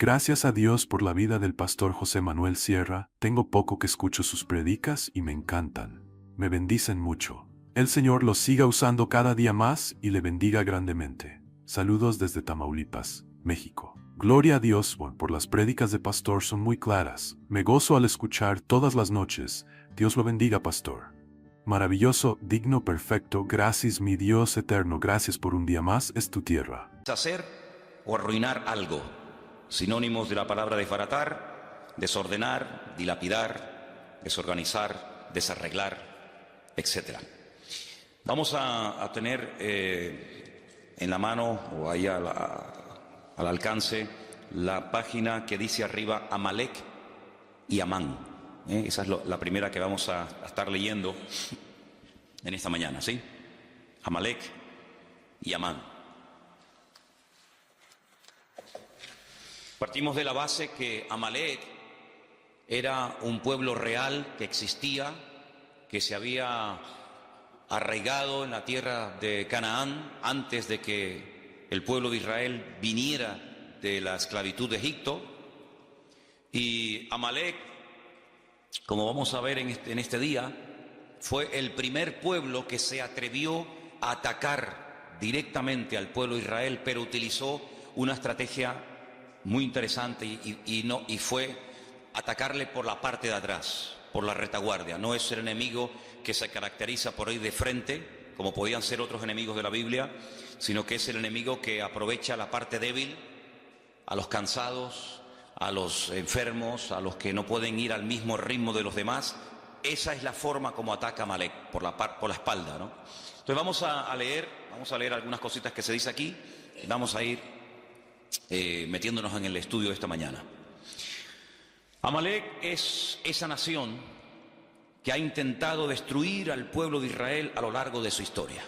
Gracias a Dios por la vida del pastor José Manuel Sierra, tengo poco que escucho sus predicas y me encantan. Me bendicen mucho. El Señor los siga usando cada día más y le bendiga grandemente. Saludos desde Tamaulipas, México. Gloria a Dios por las prédicas de pastor, son muy claras. Me gozo al escuchar todas las noches. Dios lo bendiga, pastor. Maravilloso, digno, perfecto, gracias mi Dios eterno, gracias por un día más, es tu tierra. Hacer o arruinar algo. Sinónimos de la palabra desbaratar, desordenar, dilapidar, desorganizar, desarreglar, etc. Vamos a tener en la mano o ahí al alcance la página que dice arriba Amalek y Amán. Esa es la primera que vamos a estar leyendo en esta mañana, ¿sí? Amalek y Amán. Partimos de la base que Amalek era un pueblo real que existía, que se había arraigado en la tierra de Canaán antes de que el pueblo de Israel viniera de la esclavitud de Egipto. Y Amalek, como vamos a ver en este día, fue el primer pueblo que se atrevió a atacar directamente al pueblo de Israel, pero utilizó una estrategia muy interesante y fue atacarle por la parte de atrás, por la retaguardia. No es el enemigo que se caracteriza por ir de frente, como podían ser otros enemigos de la Biblia, sino que es el enemigo que aprovecha la parte débil, a los cansados, a los enfermos, a los que no pueden ir al mismo ritmo de los demás. Esa es la forma como ataca Amalek, por la espalda, ¿no? Entonces vamos a leer algunas cositas que se dice aquí, y vamos a ir metiéndonos en el estudio de esta mañana. Amalek es esa nación que ha intentado destruir al pueblo de Israel a lo largo de su historia.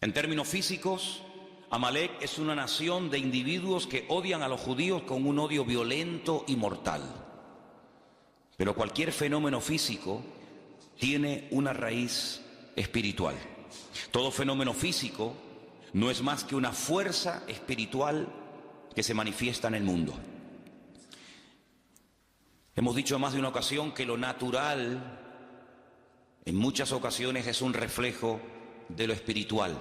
En términos físicos, Amalek es una nación de individuos que odian a los judíos con un odio violento y mortal. Pero cualquier fenómeno físico tiene una raíz espiritual. Todo fenómeno físico no es más que una fuerza espiritual que se manifiesta en el mundo. Hemos dicho en más de una ocasión que lo natural en muchas ocasiones es un reflejo de lo espiritual.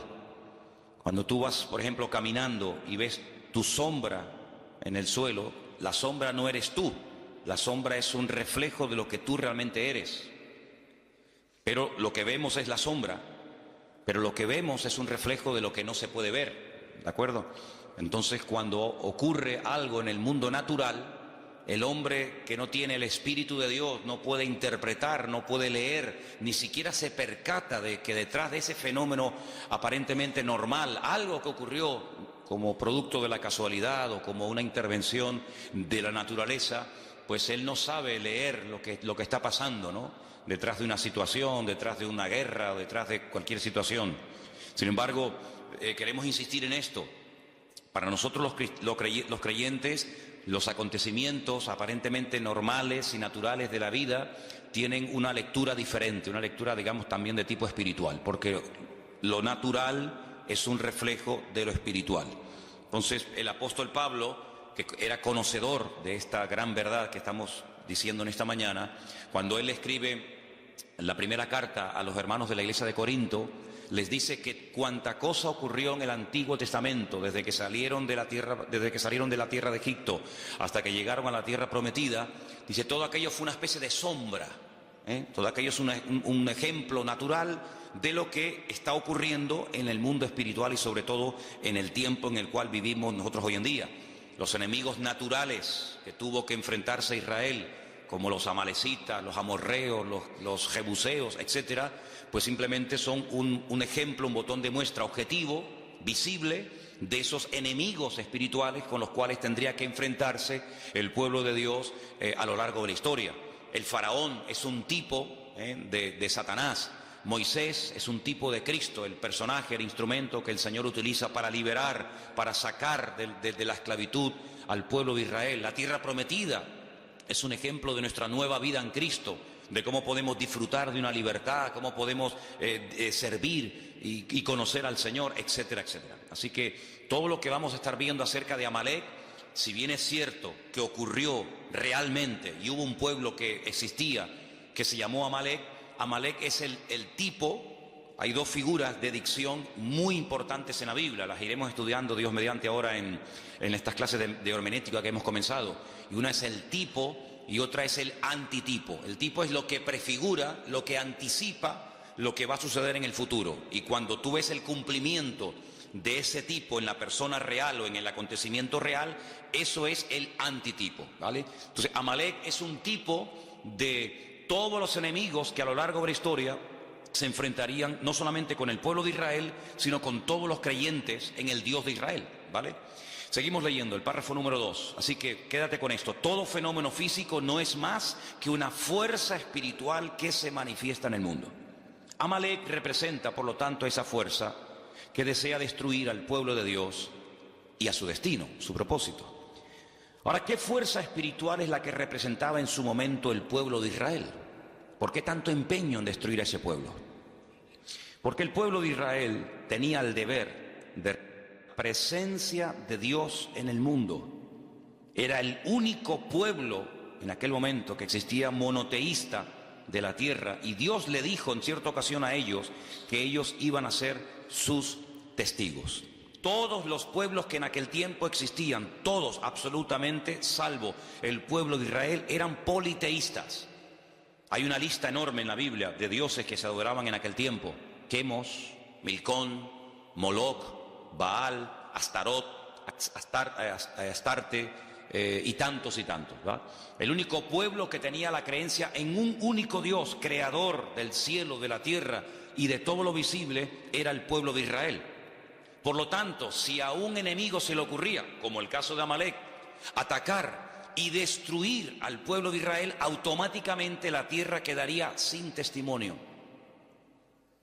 Cuando tú vas, por ejemplo, caminando y ves tu sombra en el suelo, la sombra no eres tú, la sombra es un reflejo de lo que tú realmente eres. Pero lo que vemos es la sombra, pero lo que vemos es un reflejo de lo que no se puede ver, ¿de acuerdo? Entonces, cuando ocurre algo en el mundo natural, el hombre que no tiene el Espíritu de Dios no puede interpretar, no puede leer, ni siquiera se percata de que detrás de ese fenómeno aparentemente normal, algo que ocurrió como producto de la casualidad o como una intervención de la naturaleza, pues él no sabe leer lo que está pasando, ¿no? Detrás de una situación, detrás de una guerra, detrás de cualquier situación. Sin embargo, queremos insistir en esto. Para nosotros los creyentes, los acontecimientos aparentemente normales y naturales de la vida tienen una lectura diferente, una lectura, digamos, también de tipo espiritual, porque lo natural es un reflejo de lo espiritual. Entonces, el apóstol Pablo, que era conocedor de esta gran verdad que estamos diciendo en esta mañana, cuando él escribe la primera carta a los hermanos de la iglesia de Corinto, les dice que cuanta cosa ocurrió en el Antiguo Testamento, desde que salieron de la tierra de Egipto hasta que llegaron a la tierra prometida, dice, todo aquello fue una especie de sombra, todo aquello es un ejemplo natural de lo que está ocurriendo en el mundo espiritual y sobre todo en el tiempo en el cual vivimos nosotros hoy en día. Los enemigos naturales que tuvo que enfrentarse Israel, como los amalecitas, los amorreos, los jebuseos, etcétera, pues simplemente son un ejemplo, un botón de muestra objetivo, visible, de esos enemigos espirituales con los cuales tendría que enfrentarse el pueblo de Dios a lo largo de la historia. El faraón es un tipo de Satanás. Moisés es un tipo de Cristo, el personaje, el instrumento que el Señor utiliza para liberar, para sacar de la esclavitud al pueblo de Israel. La tierra prometida es un ejemplo de nuestra nueva vida en Cristo, de cómo podemos disfrutar de una libertad, cómo podemos servir y conocer al Señor, etcétera, etcétera. Así que todo lo que vamos a estar viendo acerca de Amalek si bien es cierto que ocurrió realmente y hubo un pueblo que existía que se llamó Amalek, Amalek es el tipo. Hay dos figuras de dicción muy importantes en la Biblia, las iremos estudiando Dios mediante ahora en estas clases de hermenéutica que hemos comenzado. Y una es el tipo y otra es el antitipo. El tipo es lo que prefigura, lo que anticipa lo que va a suceder en el futuro. Y cuando tú ves el cumplimiento de ese tipo en la persona real o en el acontecimiento real, eso es el antitipo, ¿vale? Entonces, Amalek es un tipo de todos los enemigos que a lo largo de la historia se enfrentarían no solamente con el pueblo de Israel, sino con todos los creyentes en el Dios de Israel, ¿vale? Seguimos leyendo el párrafo número 2, así que quédate con esto. Todo fenómeno físico no es más que una fuerza espiritual que se manifiesta en el mundo. Amalek representa, por lo tanto, esa fuerza que desea destruir al pueblo de Dios y a su destino, su propósito. Ahora, ¿qué fuerza espiritual es la que representaba en su momento el pueblo de Israel? ¿Por qué tanto empeño en destruir a ese pueblo? Porque el pueblo de Israel tenía el deber de presencia de Dios en el mundo. Era el único pueblo en aquel momento que existía monoteísta de la tierra, y Dios le dijo en cierta ocasión a ellos que ellos iban a ser sus testigos. Todos los pueblos que en aquel tiempo existían, todos absolutamente, salvo el pueblo de Israel, eran politeístas. Hay una lista enorme en la Biblia de dioses que se adoraban en aquel tiempo: Quemos, Milcón, Moloc, Baal, Astarot, Astarte y tantos, ¿va? El único pueblo que tenía la creencia en un único Dios, creador del cielo, de la tierra y de todo lo visible, era el pueblo de Israel. Por lo tanto, si a un enemigo se le ocurría, como el caso de Amalek, atacar y destruir al pueblo de Israel, automáticamente la tierra quedaría sin testimonio.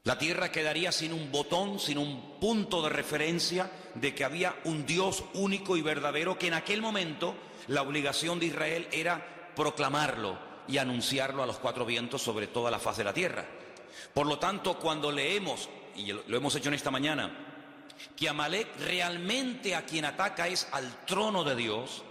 La tierra quedaría sin un botón, sin un punto de referencia de que había un Dios único y verdadero, que en aquel momento la obligación de Israel era proclamarlo y anunciarlo a los cuatro vientos sobre toda la faz de la tierra. Por lo tanto, cuando leemos, y lo hemos hecho en esta mañana, que Amalek realmente a quien ataca es al trono de Dios,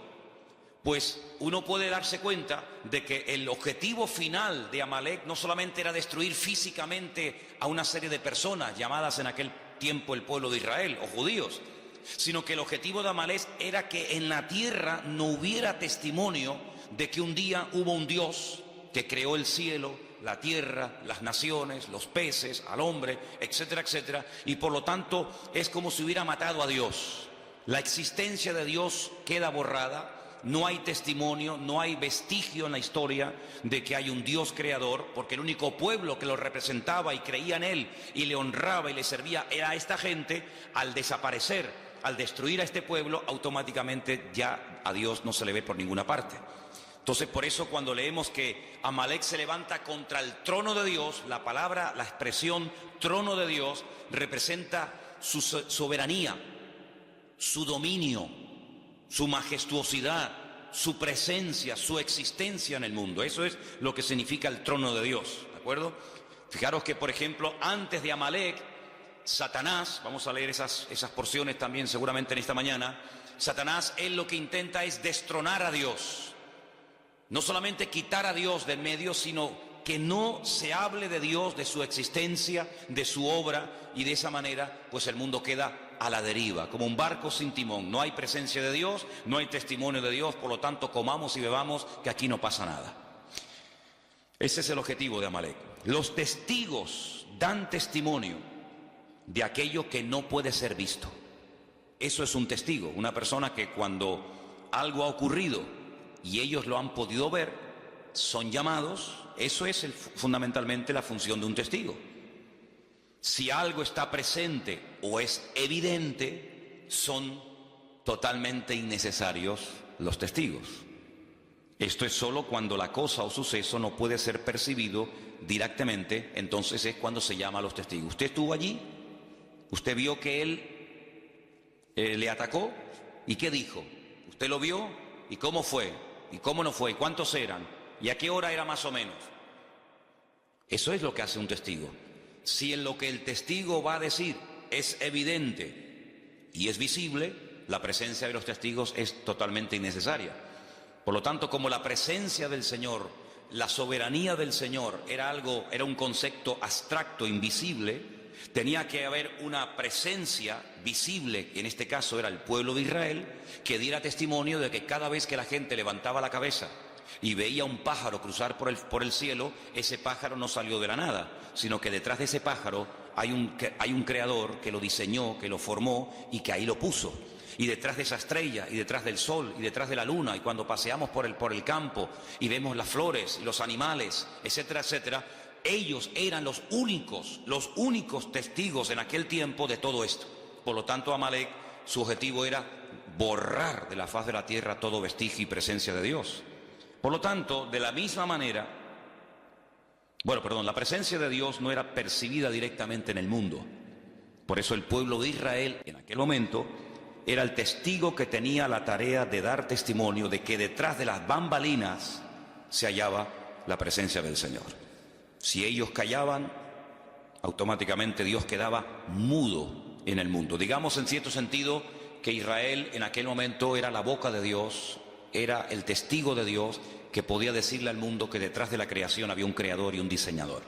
pues uno puede darse cuenta de que el objetivo final de Amalek no solamente era destruir físicamente a una serie de personas llamadas en aquel tiempo el pueblo de Israel o judíos, sino que el objetivo de Amalek era que en la tierra no hubiera testimonio de que un día hubo un Dios que creó el cielo, la tierra, las naciones, los peces, al hombre, etcétera, etcétera, y por lo tanto es como si hubiera matado a Dios. La existencia de Dios queda borrada. No hay testimonio, no hay vestigio en la historia de que hay un Dios creador, porque el único pueblo que lo representaba y creía en él y le honraba y le servía era esta gente. Al desaparecer, al destruir a este pueblo, automáticamente ya a Dios no se le ve por ninguna parte. Entonces, por eso cuando leemos que Amalek se levanta contra el trono de Dios, la palabra, la expresión trono de Dios representa su soberanía, su dominio, su majestuosidad, su presencia, su existencia en el mundo. Eso es lo que significa el trono de Dios, ¿de acuerdo? Fijaros que, por ejemplo, antes de Amalek, Satanás, vamos a leer esas porciones también seguramente en esta mañana. Satanás, él lo que intenta es destronar a Dios. No solamente quitar a Dios del medio, sino que no se hable de Dios, de su existencia, de su obra, y de esa manera pues el mundo queda a la deriva, como un barco sin timón. No hay presencia de Dios, no hay testimonio de Dios, por lo tanto comamos y bebamos que aquí no pasa nada. Ese es el objetivo de Amalek. Los testigos dan testimonio de aquello que no puede ser visto. Eso es un testigo, una persona que cuando algo ha ocurrido y ellos lo han podido ver, son llamados. Eso es fundamentalmente la función de un testigo. Si algo está presente o es evidente, son totalmente innecesarios los testigos. Esto es solo cuando la cosa o suceso no puede ser percibido directamente, entonces es cuando se llama a los testigos. ¿Usted estuvo allí? ¿Usted vio que él le atacó? ¿Y qué dijo? ¿Usted lo vio? ¿Y cómo fue? ¿Y cómo no fue? ¿Y cuántos eran? ¿Y a qué hora era más o menos? Eso es lo que hace un testigo. Si en lo que el testigo va a decir es evidente y es visible, la presencia de los testigos es totalmente innecesaria. Por lo tanto, como la presencia del Señor, la soberanía del Señor era un concepto abstracto, invisible, tenía que haber una presencia visible, en este caso era el pueblo de Israel, que diera testimonio de que cada vez que la gente levantaba la cabeza y veía un pájaro cruzar por el cielo, ese pájaro no salió de la nada, sino que detrás de ese pájaro hay un creador que lo diseñó, que lo formó y que ahí lo puso. Y detrás de esa estrella, y detrás del sol, y detrás de la luna, y cuando paseamos por el campo y vemos las flores, y los animales, etcétera, etcétera, ellos eran los únicos testigos en aquel tiempo de todo esto. Por lo tanto, Amalek, su objetivo era borrar de la faz de la tierra todo vestigio y presencia de Dios. Por lo tanto, de la misma manera, la presencia de Dios no era percibida directamente en el mundo. Por eso el pueblo de Israel, en aquel momento, era el testigo que tenía la tarea de dar testimonio de que detrás de las bambalinas se hallaba la presencia del Señor. Si ellos callaban, automáticamente Dios quedaba mudo en el mundo. Digamos en cierto sentido que Israel en aquel momento era la boca de Dios, era el testigo de Dios que podía decirle al mundo que detrás de la creación había un creador y un diseñador.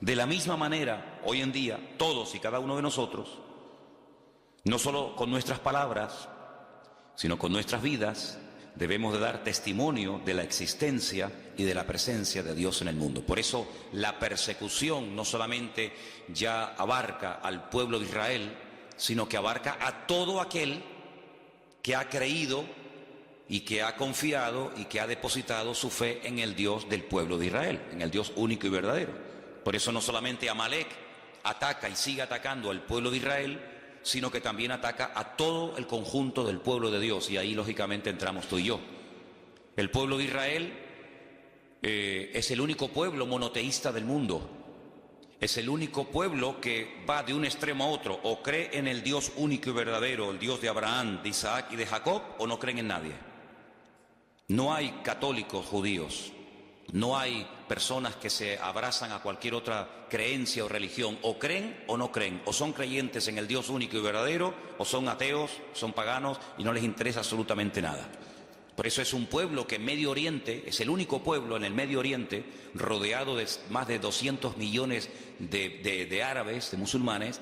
De la misma manera, hoy en día, todos y cada uno de nosotros, no solo con nuestras palabras, sino con nuestras vidas, debemos de dar testimonio de la existencia y de la presencia de Dios en el mundo. Por eso la persecución no solamente ya abarca al pueblo de Israel, sino que abarca a todo aquel que ha creído y que ha confiado y que ha depositado su fe en el Dios del pueblo de Israel, en el Dios único y verdadero. Por eso no solamente Amalek ataca y sigue atacando al pueblo de Israel, sino que también ataca a todo el conjunto del pueblo de Dios, y ahí lógicamente entramos tú y yo. El pueblo de Israel es el único pueblo monoteísta del mundo, es el único pueblo que va de un extremo a otro, o cree en el Dios único y verdadero, el Dios de Abraham, de Isaac y de Jacob, o no creen en nadie. No hay católicos judíos, no hay personas que se abrazan a cualquier otra creencia o religión, o creen o no creen, o son creyentes en el Dios único y verdadero, o son ateos, son paganos y no les interesa absolutamente nada. Por eso es un pueblo que en Medio Oriente, es el único pueblo en el Medio Oriente, rodeado de más de 200 millones de árabes, de musulmanes,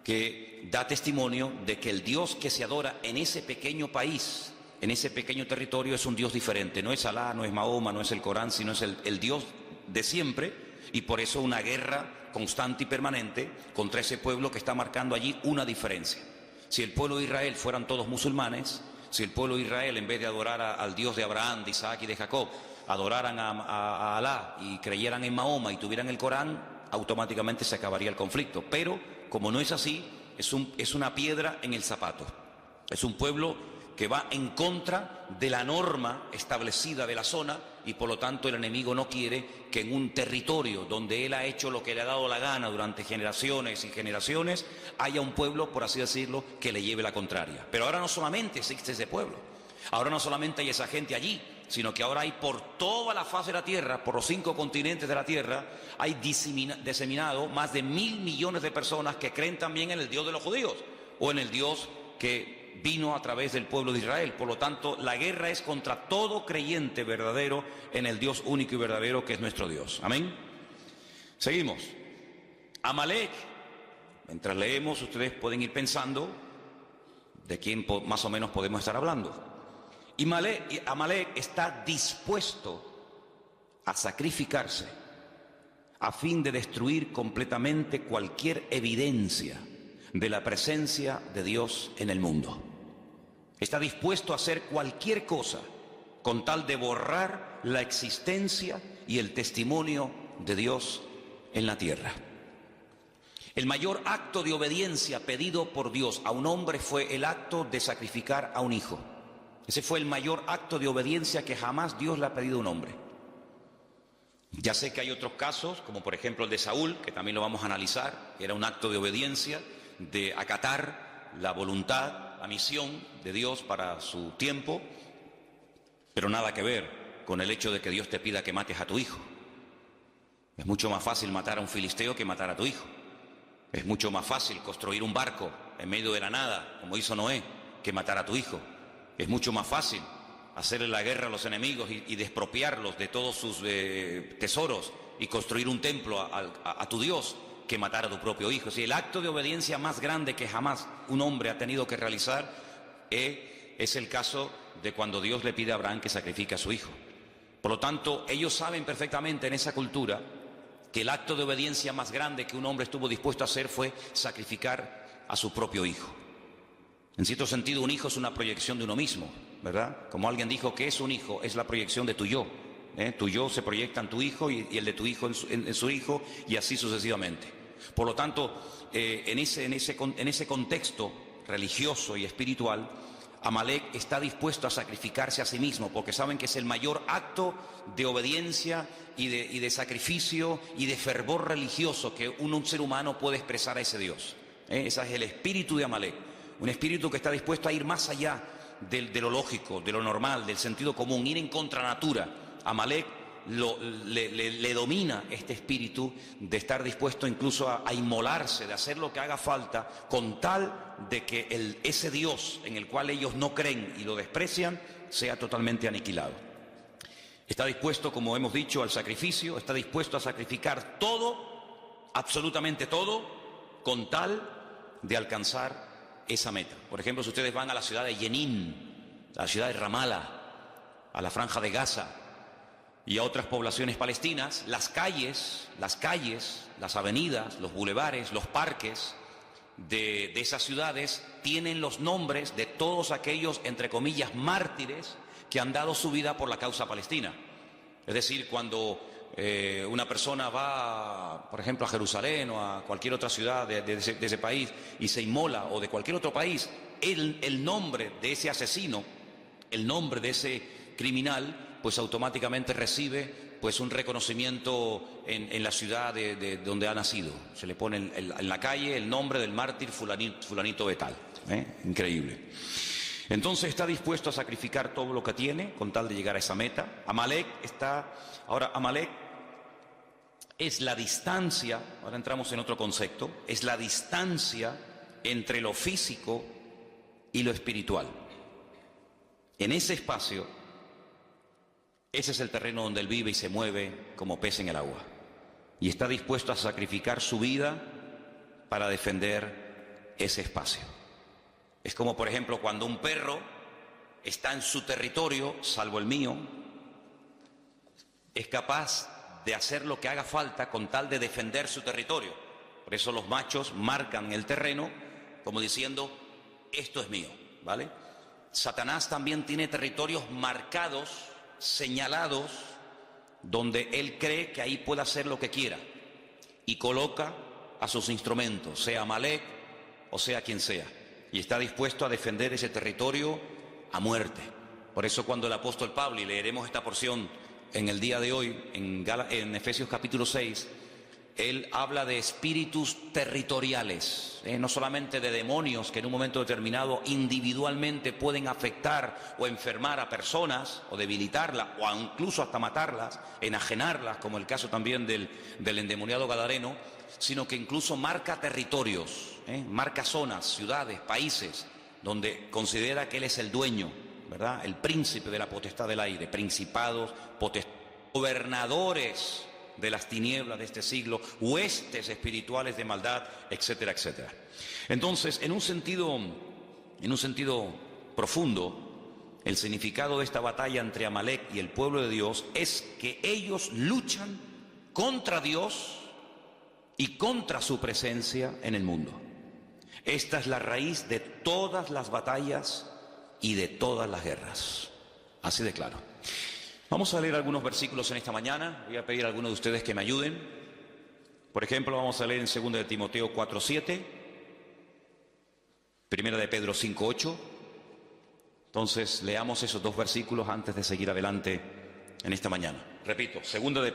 que da testimonio de que el Dios que se adora en ese pequeño país, en ese pequeño territorio, es un Dios diferente. No es Alá, no es Mahoma, no es el Corán, sino es el Dios de siempre, y por eso una guerra constante y permanente contra ese pueblo que está marcando allí una diferencia. Si el pueblo de Israel fueran todos musulmanes, si el pueblo de Israel, en vez de adorar al Dios de Abraham, de Isaac y de Jacob, adoraran a Alá y creyeran en Mahoma y tuvieran el Corán, automáticamente se acabaría el conflicto. Pero como no es así, es una piedra en el zapato. Es un pueblo que va en contra de la norma establecida de la zona, y por lo tanto el enemigo no quiere que en un territorio donde él ha hecho lo que le ha dado la gana durante generaciones y generaciones, haya un pueblo, por así decirlo, que le lleve la contraria. Pero ahora no solamente existe ese pueblo, ahora no solamente hay esa gente allí, sino que ahora hay por toda la faz de la tierra, por los 5 continentes de la tierra, hay diseminado más de 1.000 millones de personas que creen también en el Dios de los judíos, o en el Dios que vino a través del pueblo de Israel. Por lo tanto, la guerra es contra todo creyente verdadero en el Dios único y verdadero que es nuestro Dios. Amén. Seguimos. Amalek, mientras leemos, ustedes pueden ir pensando de quién más o menos podemos estar hablando. Y Amalek está dispuesto a sacrificarse a fin de destruir completamente cualquier evidencia de la presencia de Dios en el mundo. Está dispuesto a hacer cualquier cosa con tal de borrar la existencia y el testimonio de Dios en la tierra. El mayor acto de obediencia pedido por Dios a un hombre fue el acto de sacrificar a un hijo. Ese fue el mayor acto de obediencia que jamás Dios le ha pedido a un hombre. Ya sé que hay otros casos, como por ejemplo el de Saúl, que también lo vamos a analizar. Era un acto de obediencia, de acatar la voluntad, la misión de Dios para su tiempo, pero nada que ver con el hecho de que Dios te pida que mates a tu hijo. Es mucho más fácil matar a un filisteo que matar a tu hijo. Es mucho más fácil construir un barco en medio de la nada, como hizo Noé, que matar a tu hijo. Es mucho más fácil hacerle la guerra a los enemigos y despropiarlos de todos sus tesoros y construir un templo a tu Dios que matar a tu propio hijo. Si el acto de obediencia más grande que jamás un hombre ha tenido que realizar es el caso de cuando Dios le pide a Abraham que sacrifique a su hijo. Por lo tanto, ellos saben perfectamente en esa cultura que el acto de obediencia más grande que un hombre estuvo dispuesto a hacer fue sacrificar a su propio hijo. En cierto sentido, un hijo es una proyección de uno mismo, ¿verdad? Como alguien dijo, ¿qué es un hijo? Es la proyección de tu yo. Tu yo se proyecta en tu hijo y el de tu hijo en su hijo, y así sucesivamente. Por lo tanto, en ese contexto religioso y espiritual, Amalek está dispuesto a sacrificarse a sí mismo, porque saben que es el mayor acto de obediencia y de sacrificio y de fervor religioso que un ser humano puede expresar a ese Dios. Ese es el espíritu de Amalek, un espíritu que está dispuesto a ir más allá de lo lógico, de lo normal, del sentido común, ir en contra natura. Amalek le domina este espíritu de estar dispuesto incluso a inmolarse, de hacer lo que haga falta, con tal de que ese Dios en el cual ellos no creen y lo desprecian sea totalmente aniquilado. Está dispuesto, como hemos dicho, al sacrificio, está dispuesto a sacrificar todo, absolutamente todo, con tal de alcanzar esa meta. Por ejemplo, si ustedes van a la ciudad de Jenin, a la ciudad de Ramallah, a la Franja de Gaza y a otras poblaciones palestinas, las calles, las avenidas, los bulevares, los parques de esas ciudades tienen los nombres de todos aquellos, entre comillas, mártires que han dado su vida por la causa palestina. Es decir, cuando una persona va, por ejemplo, a Jerusalén o a cualquier otra ciudad de ese país y se inmola, o de cualquier otro país, el nombre de ese asesino, el nombre de ese criminal, pues automáticamente recibe pues un reconocimiento en la ciudad de donde ha nacido. Se le pone en la calle el nombre del mártir fulanito de tal. Increíble. Entonces está dispuesto a sacrificar todo lo que tiene con tal de llegar a esa meta. Amalek es la distancia, ahora entramos en otro concepto, es la distancia entre lo físico y lo espiritual. En ese espacio, ese es el terreno donde él vive y se mueve como pez en el agua. Y está dispuesto a sacrificar su vida para defender ese espacio. Es como, por ejemplo, cuando un perro está en su territorio, salvo el mío, es capaz de hacer lo que haga falta con tal de defender su territorio. Por eso los machos marcan el terreno como diciendo, esto es mío, ¿vale? Satanás también tiene territorios marcados, señalados, donde él cree que ahí puede hacer lo que quiera y coloca a sus instrumentos, sea Amalek o sea quien sea, y está dispuesto a defender ese territorio a muerte. Por eso cuando el apóstol Pablo, y leeremos esta porción en el día de hoy en Efesios capítulo 6, él habla de espíritus territoriales, no solamente de demonios que en un momento determinado individualmente pueden afectar o enfermar a personas o debilitarlas o incluso hasta matarlas, enajenarlas, como el caso también del endemoniado gadareno, sino que incluso marca territorios, marca zonas, ciudades, países, donde considera que él es el dueño, ¿verdad? El príncipe de la potestad del aire, principados, gobernadores de las tinieblas de este siglo, huestes espirituales de maldad, etcétera, etcétera. Entonces, en un sentido profundo, el significado de esta batalla entre Amalek y el pueblo de Dios es que ellos luchan contra Dios y contra su presencia en el mundo. Esta es la raíz de todas las batallas y de todas las guerras. Así de claro. Vamos a leer algunos versículos en esta mañana. Voy a pedir a algunos de ustedes que me ayuden. Por ejemplo, vamos a leer en 2 de Timoteo 4:7, 1 de Pedro 5:8. Entonces, leamos esos dos versículos antes de seguir adelante en esta mañana. Repito, 2 de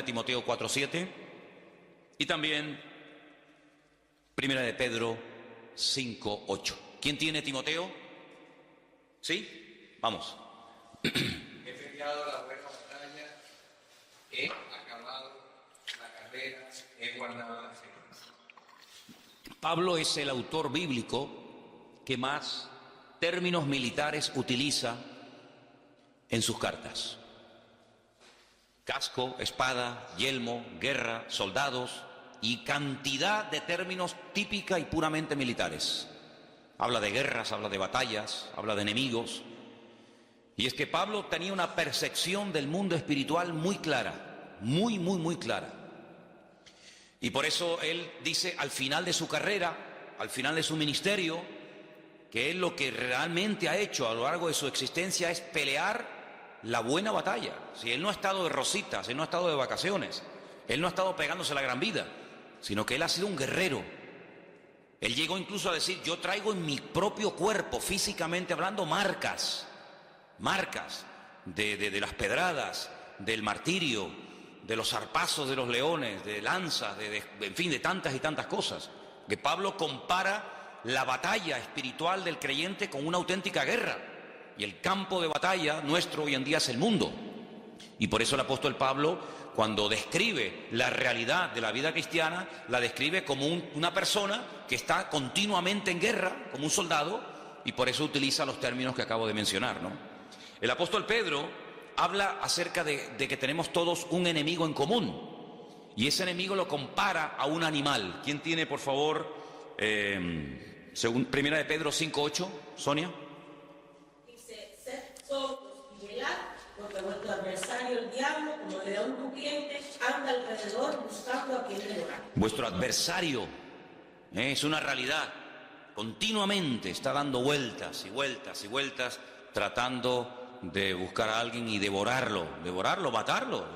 Timoteo 4:7 y también 1 de Pedro 5:8. ¿Quién tiene Timoteo? ¿Sí? Vamos. He peleado la buena batalla, he acabado la carrera, he guardado la fe. Pablo es el autor bíblico que más términos militares utiliza en sus cartas. Casco, espada, yelmo, guerra, soldados y cantidad de términos típica y puramente militares. Habla de guerras, habla de batallas, habla de enemigos. Y es que Pablo tenía una percepción del mundo espiritual muy clara, muy clara. Y por eso él dice al final de su carrera, al final de su ministerio, que él lo que realmente ha hecho a lo largo de su existencia es pelear la buena batalla. Si él no ha estado de rositas, él no ha estado de vacaciones, él no ha estado pegándose la gran vida, sino que él ha sido un guerrero. Él llegó incluso a decir, yo traigo en mi propio cuerpo, físicamente hablando, marcas de las pedradas, del martirio, de los zarpazos de los leones, de lanzas, en fin, de tantas y tantas cosas. Que Pablo compara la batalla espiritual del creyente con una auténtica guerra. Y el campo de batalla nuestro hoy en día es el mundo. Y por eso el apóstol Pablo, cuando describe la realidad de la vida cristiana, la describe como una persona que está continuamente en guerra, como un soldado, y por eso utiliza los términos que acabo de mencionar, ¿no? El apóstol Pedro habla acerca de que tenemos todos un enemigo en común, y ese enemigo lo compara a un animal. ¿Quién tiene, por favor, según Primera de Pedro 5:8, Sonia? Porque vuestro adversario, el diablo, como león rugiente, anda alrededor buscando a quien devorar. Vuestro adversario es una realidad. Continuamente está dando vueltas y vueltas y vueltas, tratando de buscar a alguien y devorarlo, matarlo,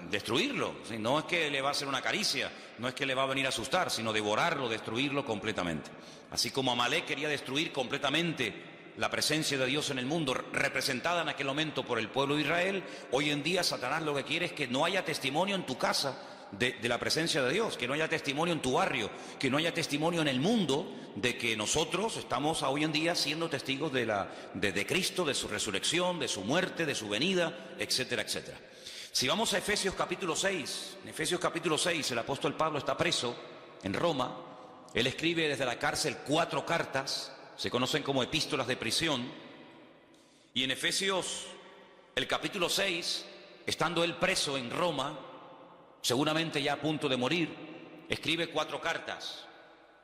destruirlo. No es que le va a hacer una caricia, no es que le va a venir a asustar, sino devorarlo, destruirlo completamente. Así como Amalek quería destruir completamente la presencia de Dios en el mundo, representada en aquel momento por el pueblo de Israel, hoy en día Satanás lo que quiere es que no haya testimonio en tu casa de la presencia de Dios, que no haya testimonio en tu barrio, que no haya testimonio en el mundo de que nosotros estamos hoy en día siendo testigos de Cristo, de su resurrección, de su muerte, de su venida, etcétera, etcétera. Si vamos a Efesios capítulo 6, en Efesios capítulo 6 el apóstol Pablo está preso en Roma. Él escribe desde la cárcel 4 cartas, se conocen como epístolas de prisión, y en Efesios, el capítulo 6, estando él preso en Roma, seguramente ya a punto de morir, escribe 4 cartas.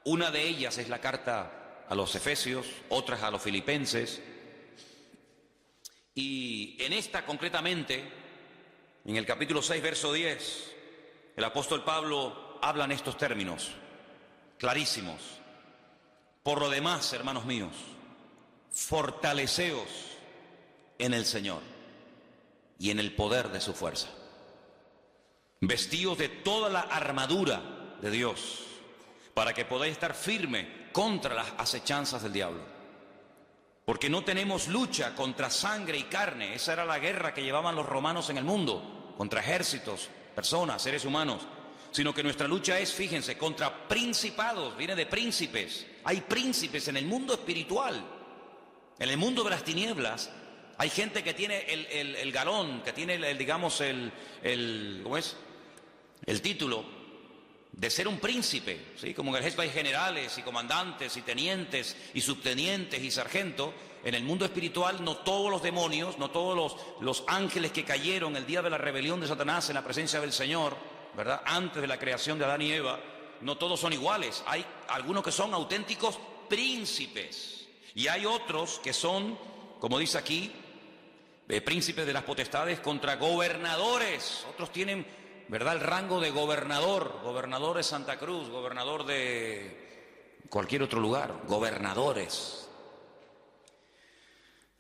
Una de ellas es la carta a los Efesios, otras a los Filipenses, y en esta concretamente, en el capítulo 6, verso 10, el apóstol Pablo habla en estos términos clarísimos. Por lo demás, hermanos míos, fortaleceos en el Señor y en el poder de su fuerza. Vestíos de toda la armadura de Dios, para que podáis estar firme contra las acechanzas del diablo. Porque no tenemos lucha contra sangre y carne. Esa era la guerra que llevaban los romanos en el mundo, contra ejércitos, personas, seres humanos. Sino que nuestra lucha es, fíjense, contra principados, viene de príncipes. Hay príncipes en el mundo espiritual, en el mundo de las tinieblas. Hay gente que tiene el galón, que tiene ¿cómo es? El título de ser un príncipe, ¿sí? Como en el ejército hay generales y comandantes y tenientes y subtenientes y sargentos. En el mundo espiritual no todos los demonios, no todos los ángeles que cayeron el día de la rebelión de Satanás en la presencia del Señor, ¿verdad? Antes de la creación de Adán y Eva, no todos son iguales. Hay algunos que son auténticos príncipes y hay otros que son, como dice aquí, príncipes de las potestades contra gobernadores. Otros tienen, ¿verdad?, el rango de gobernador de Santa Cruz, gobernador de cualquier otro lugar, gobernadores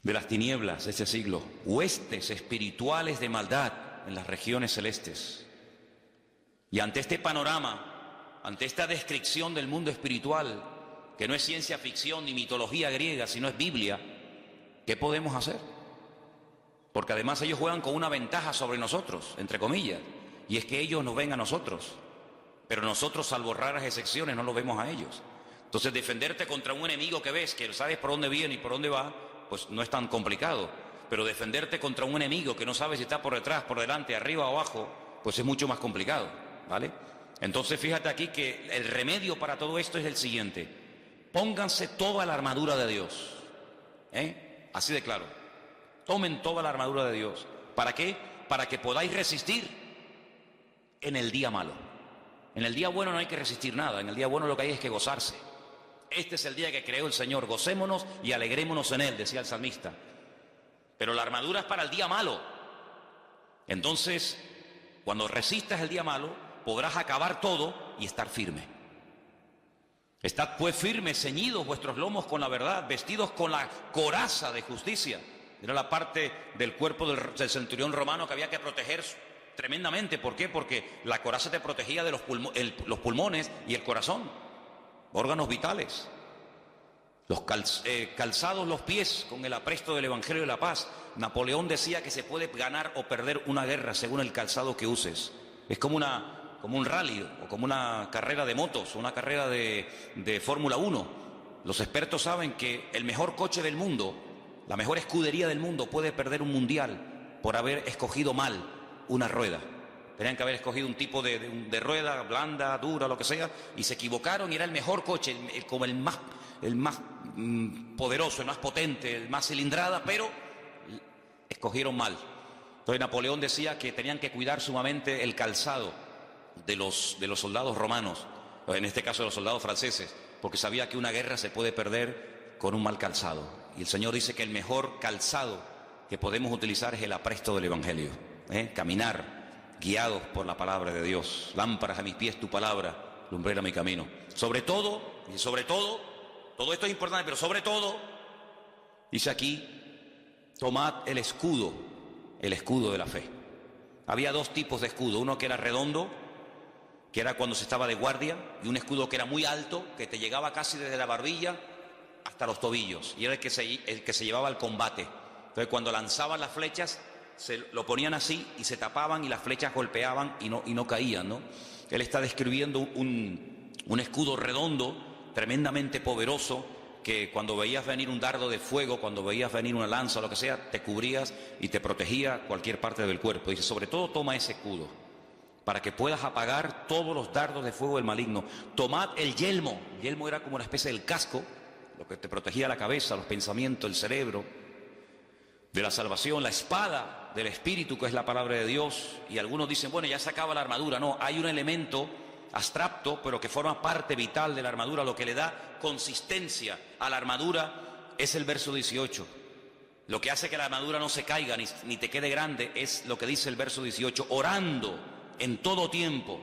de las tinieblas de este siglo, huestes espirituales de maldad en las regiones celestes. Y ante este panorama, ante esta descripción del mundo espiritual, que no es ciencia ficción ni mitología griega, sino es Biblia, ¿qué podemos hacer? Porque además ellos juegan con una ventaja sobre nosotros, entre comillas, y es que ellos nos ven a nosotros, pero nosotros, salvo raras excepciones, no los vemos a ellos. Entonces, defenderte contra un enemigo que ves, que sabes por dónde viene y por dónde va, pues no es tan complicado. Pero defenderte contra un enemigo que no sabes si está por detrás, por delante, arriba o abajo, pues es mucho más complicado, ¿vale? Entonces, fíjate aquí que el remedio para todo esto es el siguiente: pónganse toda la armadura de Dios. Así de claro. Tomen toda la armadura de Dios. ¿Para qué? Para que podáis resistir en el día malo. En el día bueno no hay que resistir nada. En el día bueno lo que hay es que gozarse. Este es el día que creó el Señor. Gocémonos y alegrémonos en él, decía el salmista. Pero la armadura es para el día malo. Entonces, cuando resistas el día malo, podrás acabar todo y estar firme. Estad pues firmes, ceñidos vuestros lomos con la verdad, vestidos con la coraza de justicia. Era la parte del cuerpo del centurión romano que había que proteger tremendamente. ¿Por qué? Porque la coraza te protegía de los pulmones y el corazón, órganos vitales. Los calzados los pies con el apresto del Evangelio de la Paz. Napoleón decía que se puede ganar o perder una guerra según el calzado que uses. Es como un rally o como una carrera de motos, una carrera de Fórmula 1. Los expertos saben que el mejor coche del mundo, la mejor escudería del mundo puede perder un mundial por haber escogido mal una rueda. Tenían que haber escogido un tipo de rueda blanda, dura, lo que sea, y se equivocaron y era el mejor coche, como el más poderoso, el más potente, el más cilindrada, pero escogieron mal. Entonces Napoleón decía que tenían que cuidar sumamente el calzado de los soldados romanos, en este caso de los soldados franceses, porque sabía que una guerra se puede perder con un mal calzado. Y el Señor dice que el mejor calzado que podemos utilizar es el apresto del Evangelio. Caminar guiados por la palabra de Dios. Lámparas a mis pies tu palabra, lumbrera mi camino. Sobre todo, todo esto es importante, pero sobre todo, dice aquí, tomad el escudo de la fe. Había dos tipos de escudo, uno que era redondo, que era cuando se estaba de guardia, y un escudo que era muy alto, que te llegaba casi desde la barbilla hasta los tobillos, y era el que se llevaba al combate. Entonces cuando lanzaban las flechas, se lo ponían así y se tapaban y las flechas golpeaban y no caían, ¿no? Él está describiendo un escudo redondo, tremendamente poderoso, que cuando veías venir un dardo de fuego, cuando veías venir una lanza o lo que sea, te cubrías y te protegía cualquier parte del cuerpo. Dice, sobre todo toma ese escudo, para que puedas apagar todos los dardos de fuego del maligno. Tomad el yelmo. El yelmo era como una especie del casco, lo que te protegía la cabeza, los pensamientos, el cerebro, de la salvación, la espada del Espíritu, que es la palabra de Dios. Y algunos dicen, bueno, ya se acaba la armadura. No, hay un elemento abstracto, pero que forma parte vital de la armadura. Lo que le da consistencia a la armadura es el verso 18. Lo que hace que la armadura no se caiga ni te quede grande es lo que dice el verso 18. Orando en todo tiempo,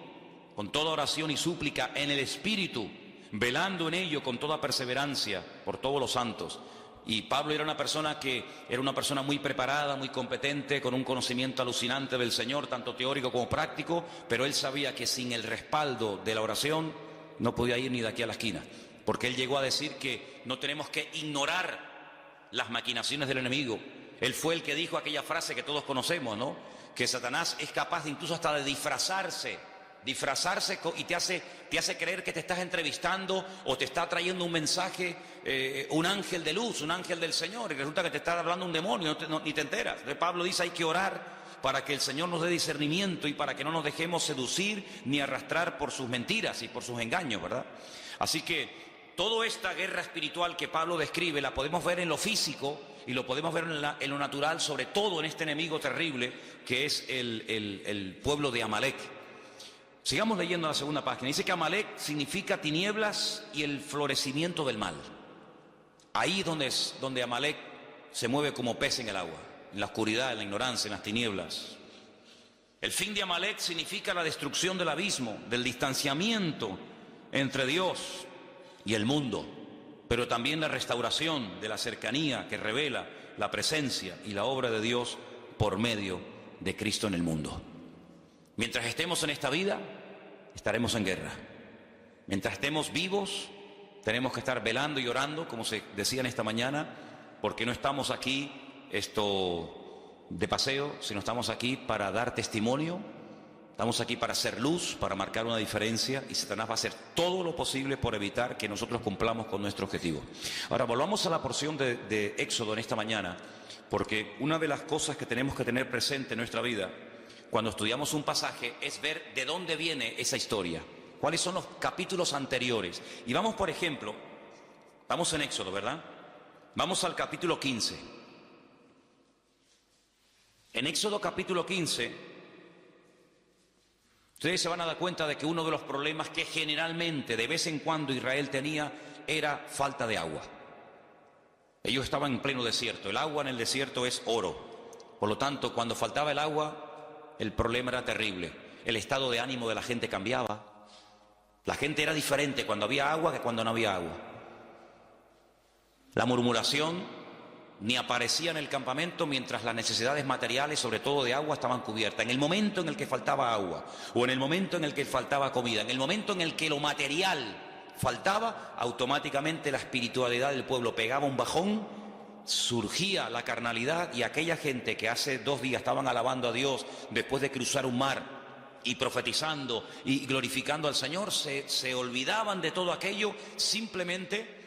con toda oración y súplica en el Espíritu, velando en ello con toda perseverancia por todos los santos. Y Pablo era una persona muy preparada, muy competente, con un conocimiento alucinante del Señor, tanto teórico como práctico, pero él sabía que sin el respaldo de la oración no podía ir ni de aquí a la esquina, porque él llegó a decir que no tenemos que ignorar las maquinaciones del enemigo. Él fue el que dijo aquella frase que todos conocemos, ¿no? Que Satanás es capaz incluso hasta de disfrazarse y te hace creer que te estás entrevistando o te está trayendo un mensaje, un ángel de luz, un ángel del Señor, y resulta que te está hablando un demonio, ni te enteras. Entonces Pablo dice, hay que orar para que el Señor nos dé discernimiento y para que no nos dejemos seducir ni arrastrar por sus mentiras y por sus engaños, ¿verdad? Así que toda esta guerra espiritual que Pablo describe la podemos ver en lo físico y lo podemos ver en lo natural, sobre todo en este enemigo terrible que es el pueblo de Amalek. Sigamos leyendo la segunda página. Dice que Amalek significa tinieblas y el florecimiento del mal. Ahí es donde Amalek se mueve como pez en el agua, en la oscuridad, en la ignorancia, en las tinieblas. El fin de Amalek significa la destrucción del abismo, del distanciamiento entre Dios y el mundo, pero también la restauración de la cercanía que revela la presencia y la obra de Dios por medio de Cristo en el mundo. Mientras estemos en esta vida, estaremos en guerra. Mientras estemos vivos, tenemos que estar velando y orando, como se decía en esta mañana, porque no estamos aquí de paseo, sino estamos aquí para dar testimonio, estamos aquí para hacer luz, para marcar una diferencia, y Satanás va a hacer todo lo posible por evitar que nosotros cumplamos con nuestro objetivo. Ahora, volvamos a la porción de Éxodo en esta mañana, porque una de las cosas que tenemos que tener presente en nuestra vida cuando estudiamos un pasaje es ver de dónde viene esa historia, cuáles son los capítulos anteriores. Y vamos, por ejemplo, Estamos en Éxodo, ¿verdad? Vamos al capítulo 15. En Éxodo capítulo 15, ustedes se van a dar cuenta de que uno de los problemas que generalmente, de vez en cuando, Israel tenía era falta de agua. Ellos estaban en pleno desierto. El agua en el desierto es oro. Por lo tanto, cuando faltaba el agua, el problema era terrible. El estado de ánimo de la gente cambiaba. La gente era diferente cuando había agua que cuando no había agua. La murmuración ni aparecía en el campamento mientras las necesidades materiales, sobre todo de agua, estaban cubiertas. En el momento en el que faltaba agua, o en el momento en el que faltaba comida, en el momento en el que lo material faltaba, automáticamente la espiritualidad del pueblo pegaba un bajón, surgía la carnalidad, y aquella gente que hace 2 días estaban alabando a Dios después de cruzar un mar y profetizando y glorificando al Señor, se olvidaban de todo aquello simplemente,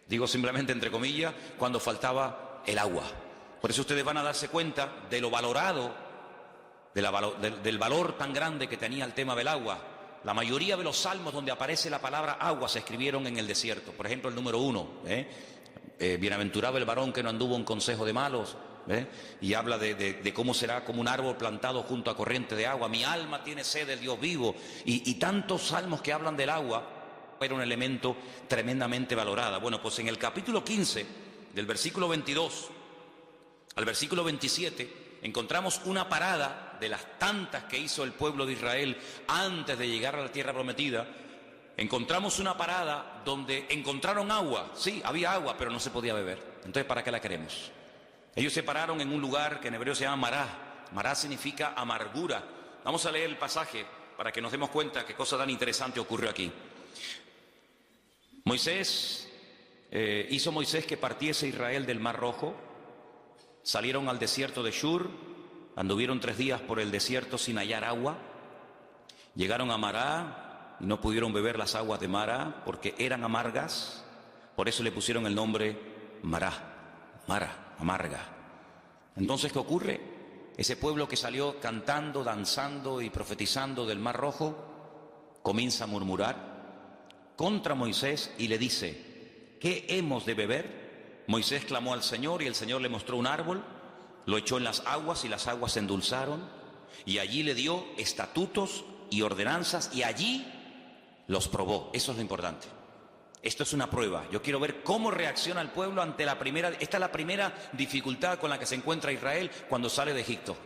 digo simplemente entre comillas, cuando faltaba el agua. Por eso ustedes van a darse cuenta de lo valorado, del valor tan grande que tenía el tema del agua. La mayoría de los salmos donde aparece la palabra agua se escribieron en el desierto. Por ejemplo, el número 1, bienaventurado el varón que no anduvo en consejo de malos, y habla de cómo será como un árbol plantado junto a corriente de agua. Mi alma tiene sed del Dios vivo. Y tantos salmos que hablan del agua era un elemento tremendamente valorado. Bueno, pues en el capítulo 15, del versículo 22 al versículo 27, encontramos una parada de las tantas que hizo el pueblo de Israel antes de llegar a la tierra prometida. Encontramos una parada donde encontraron agua. Sí, había agua, pero no se podía beber. Entonces, ¿para qué la queremos? Ellos se pararon en un lugar que en hebreo se llama Mará. Mará significa amargura. Vamos a leer el pasaje para que nos demos cuenta qué cosa tan interesante ocurrió aquí. Hizo Moisés que partiese Israel del Mar Rojo. Salieron al desierto de Shur, anduvieron 3 días por el desierto sin hallar agua. Llegaron a Mará y no pudieron beber las aguas de Mará porque eran amargas. Por eso le pusieron el nombre Mará, amarga. Entonces, ¿qué ocurre? Ese pueblo que salió cantando, danzando y profetizando del Mar Rojo comienza a murmurar contra Moisés y le dice: ¿qué hemos de beber? Moisés clamó al Señor y el Señor le mostró un árbol, lo echó en las aguas y las aguas se endulzaron, y allí le dio estatutos y ordenanzas y allí los probó. Eso es lo importante. Esto es una prueba. Yo quiero ver cómo reacciona el pueblo ante la primera. Esta es la primera dificultad con la que se encuentra Israel cuando sale de Egipto.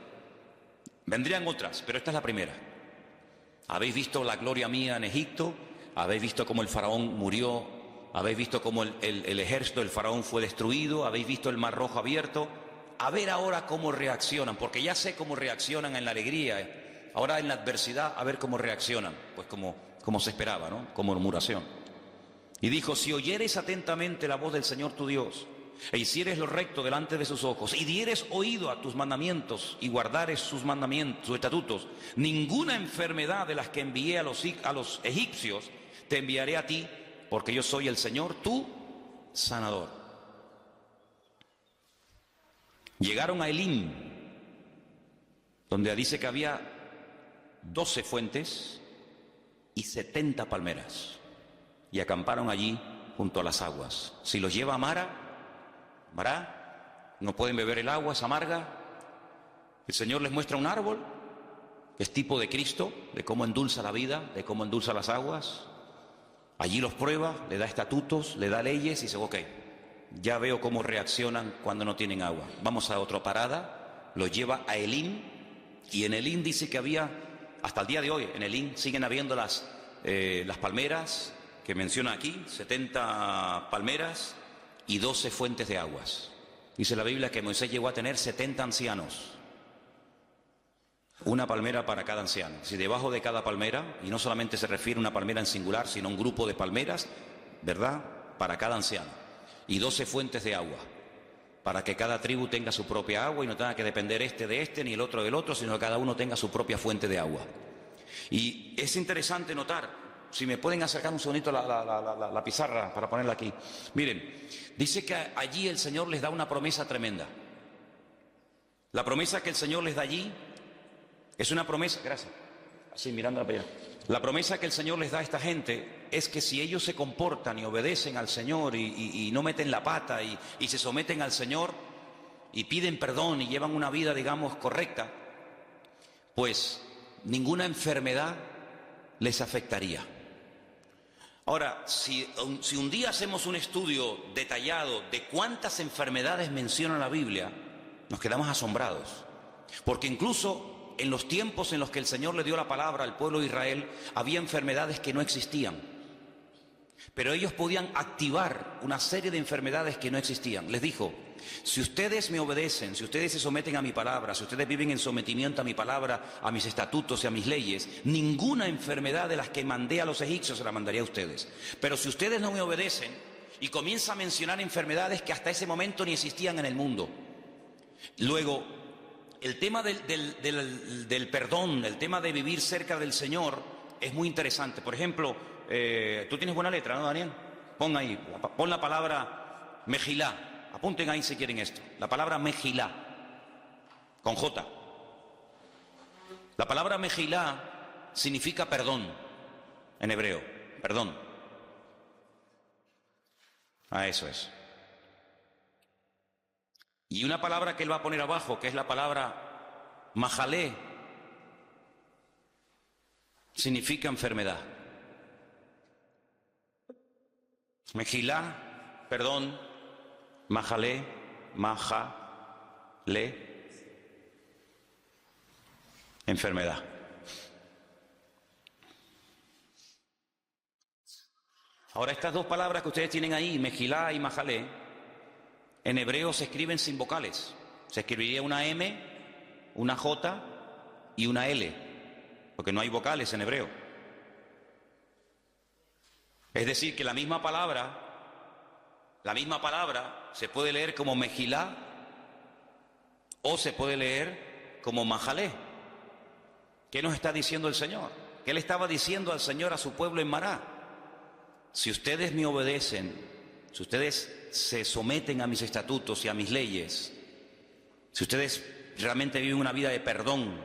Vendrían otras, pero esta es la primera. Habéis visto la gloria mía en Egipto, habéis visto cómo el faraón murió, habéis visto cómo el ejército del faraón fue destruido, habéis visto el Mar Rojo abierto. A ver ahora cómo reaccionan, porque ya sé cómo reaccionan en la alegría. Ahora en la adversidad, a ver cómo reaccionan. Pues como se esperaba, ¿no? Como murmuración. Y dijo: si oyeres atentamente la voz del Señor tu Dios, e hicieres lo recto delante de sus ojos, y dieres oído a tus mandamientos, y guardares sus mandamientos, sus estatutos, ninguna enfermedad de las que envié a los egipcios te enviaré a ti, porque yo soy el Señor, tu sanador. Llegaron a Elim, donde dice que había 12 fuentes y 70 palmeras, y acamparon allí junto a las aguas. Si los lleva a Mará, no pueden beber el agua, es amarga. El Señor les muestra un árbol, que es tipo de Cristo, de cómo endulza la vida, de cómo endulza las aguas. Allí los prueba, le da estatutos, le da leyes y dice: ok, ya veo cómo reaccionan cuando no tienen agua. Vamos a otra parada, los lleva a Elim, y en Elim dice que había, hasta el día de hoy, en Elim siguen habiendo las palmeras que menciona aquí, 70 palmeras y 12 fuentes de aguas. Dice la Biblia que Moisés llegó a tener 70 ancianos. Una palmera para cada anciano. Si debajo de cada palmera, y no solamente se refiere a una palmera en singular, sino a un grupo de palmeras, ¿verdad?, para cada anciano. Y 12 fuentes de agua, para que cada tribu tenga su propia agua y no tenga que depender de este ni el otro del otro, sino que cada uno tenga su propia fuente de agua. Y es interesante notar, si me pueden acercar un segundito la pizarra para ponerla aquí. Miren, dice que allí el Señor les da una promesa tremenda. La promesa que el Señor les da allí es una promesa, gracias, así mirándola para allá, La promesa que el Señor les da a esta gente es que si ellos se comportan y obedecen al Señor y no meten la pata y se someten al Señor y piden perdón y llevan una vida, digamos, correcta, pues ninguna enfermedad les afectaría. Ahora, si un día hacemos un estudio detallado de cuántas enfermedades menciona la Biblia, nos quedamos asombrados. Porque incluso en los tiempos en los que el Señor le dio la palabra al pueblo de Israel, había enfermedades que no existían. Pero ellos podían activar una serie de enfermedades que no existían. Les dijo, si ustedes me obedecen, si ustedes se someten a mi palabra, si ustedes viven en sometimiento a mi palabra, a mis estatutos y a mis leyes, ninguna enfermedad de las que mandé a los egipcios se la mandaría a ustedes. Pero si ustedes no me obedecen, y comienza a mencionar enfermedades que hasta ese momento ni existían en el mundo. Luego, el tema del perdón, el tema de vivir cerca del Señor es muy interesante. Por ejemplo, tú tienes buena letra, ¿no, Daniel? Pon la palabra Mejilá. Apunten ahí si quieren esto. La palabra Mejilá, con J. La palabra Mejilá significa perdón, en hebreo, perdón. Eso es. Y una palabra que él va a poner abajo, que es la palabra Majalé, significa enfermedad. Mejilá, perdón. Majalé, enfermedad. Ahora, estas dos palabras que ustedes tienen ahí, Mejilá y Majalé, en hebreo se escriben sin vocales. Se escribiría una M, una J y una L, porque no hay vocales en hebreo. Es decir, que la misma palabra se puede leer como Mejilá o se puede leer como Majalé. ¿Qué nos está diciendo el Señor? ¿Qué le estaba diciendo al Señor a su pueblo en Mará? Si ustedes me obedecen, si ustedes se someten a mis estatutos y a mis leyes, si ustedes realmente viven una vida de perdón,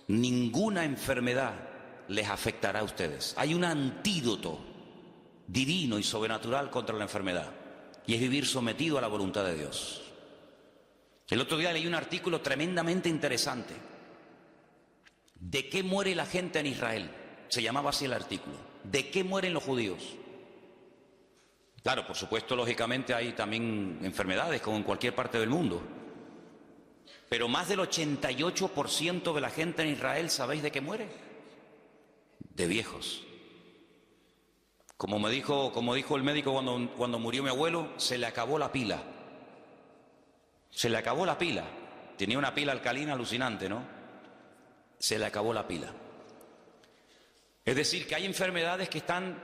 ninguna enfermedad les afectará a ustedes. Hay un antídoto divino y sobrenatural contra la enfermedad, y es vivir sometido a la voluntad de Dios. El otro día leí un artículo tremendamente interesante. ¿De qué muere la gente en Israel? Se llamaba así el artículo. ¿De qué mueren los judíos? Claro, por supuesto, lógicamente hay también enfermedades como en cualquier parte del mundo. Pero más del 88% de la gente en Israel, ¿sabéis de qué muere? De viejos. Como dijo el médico cuando murió mi abuelo, se le acabó la pila. Se le acabó la pila. Tenía una pila alcalina alucinante, ¿no? Se le acabó la pila. Es decir, que hay enfermedades que están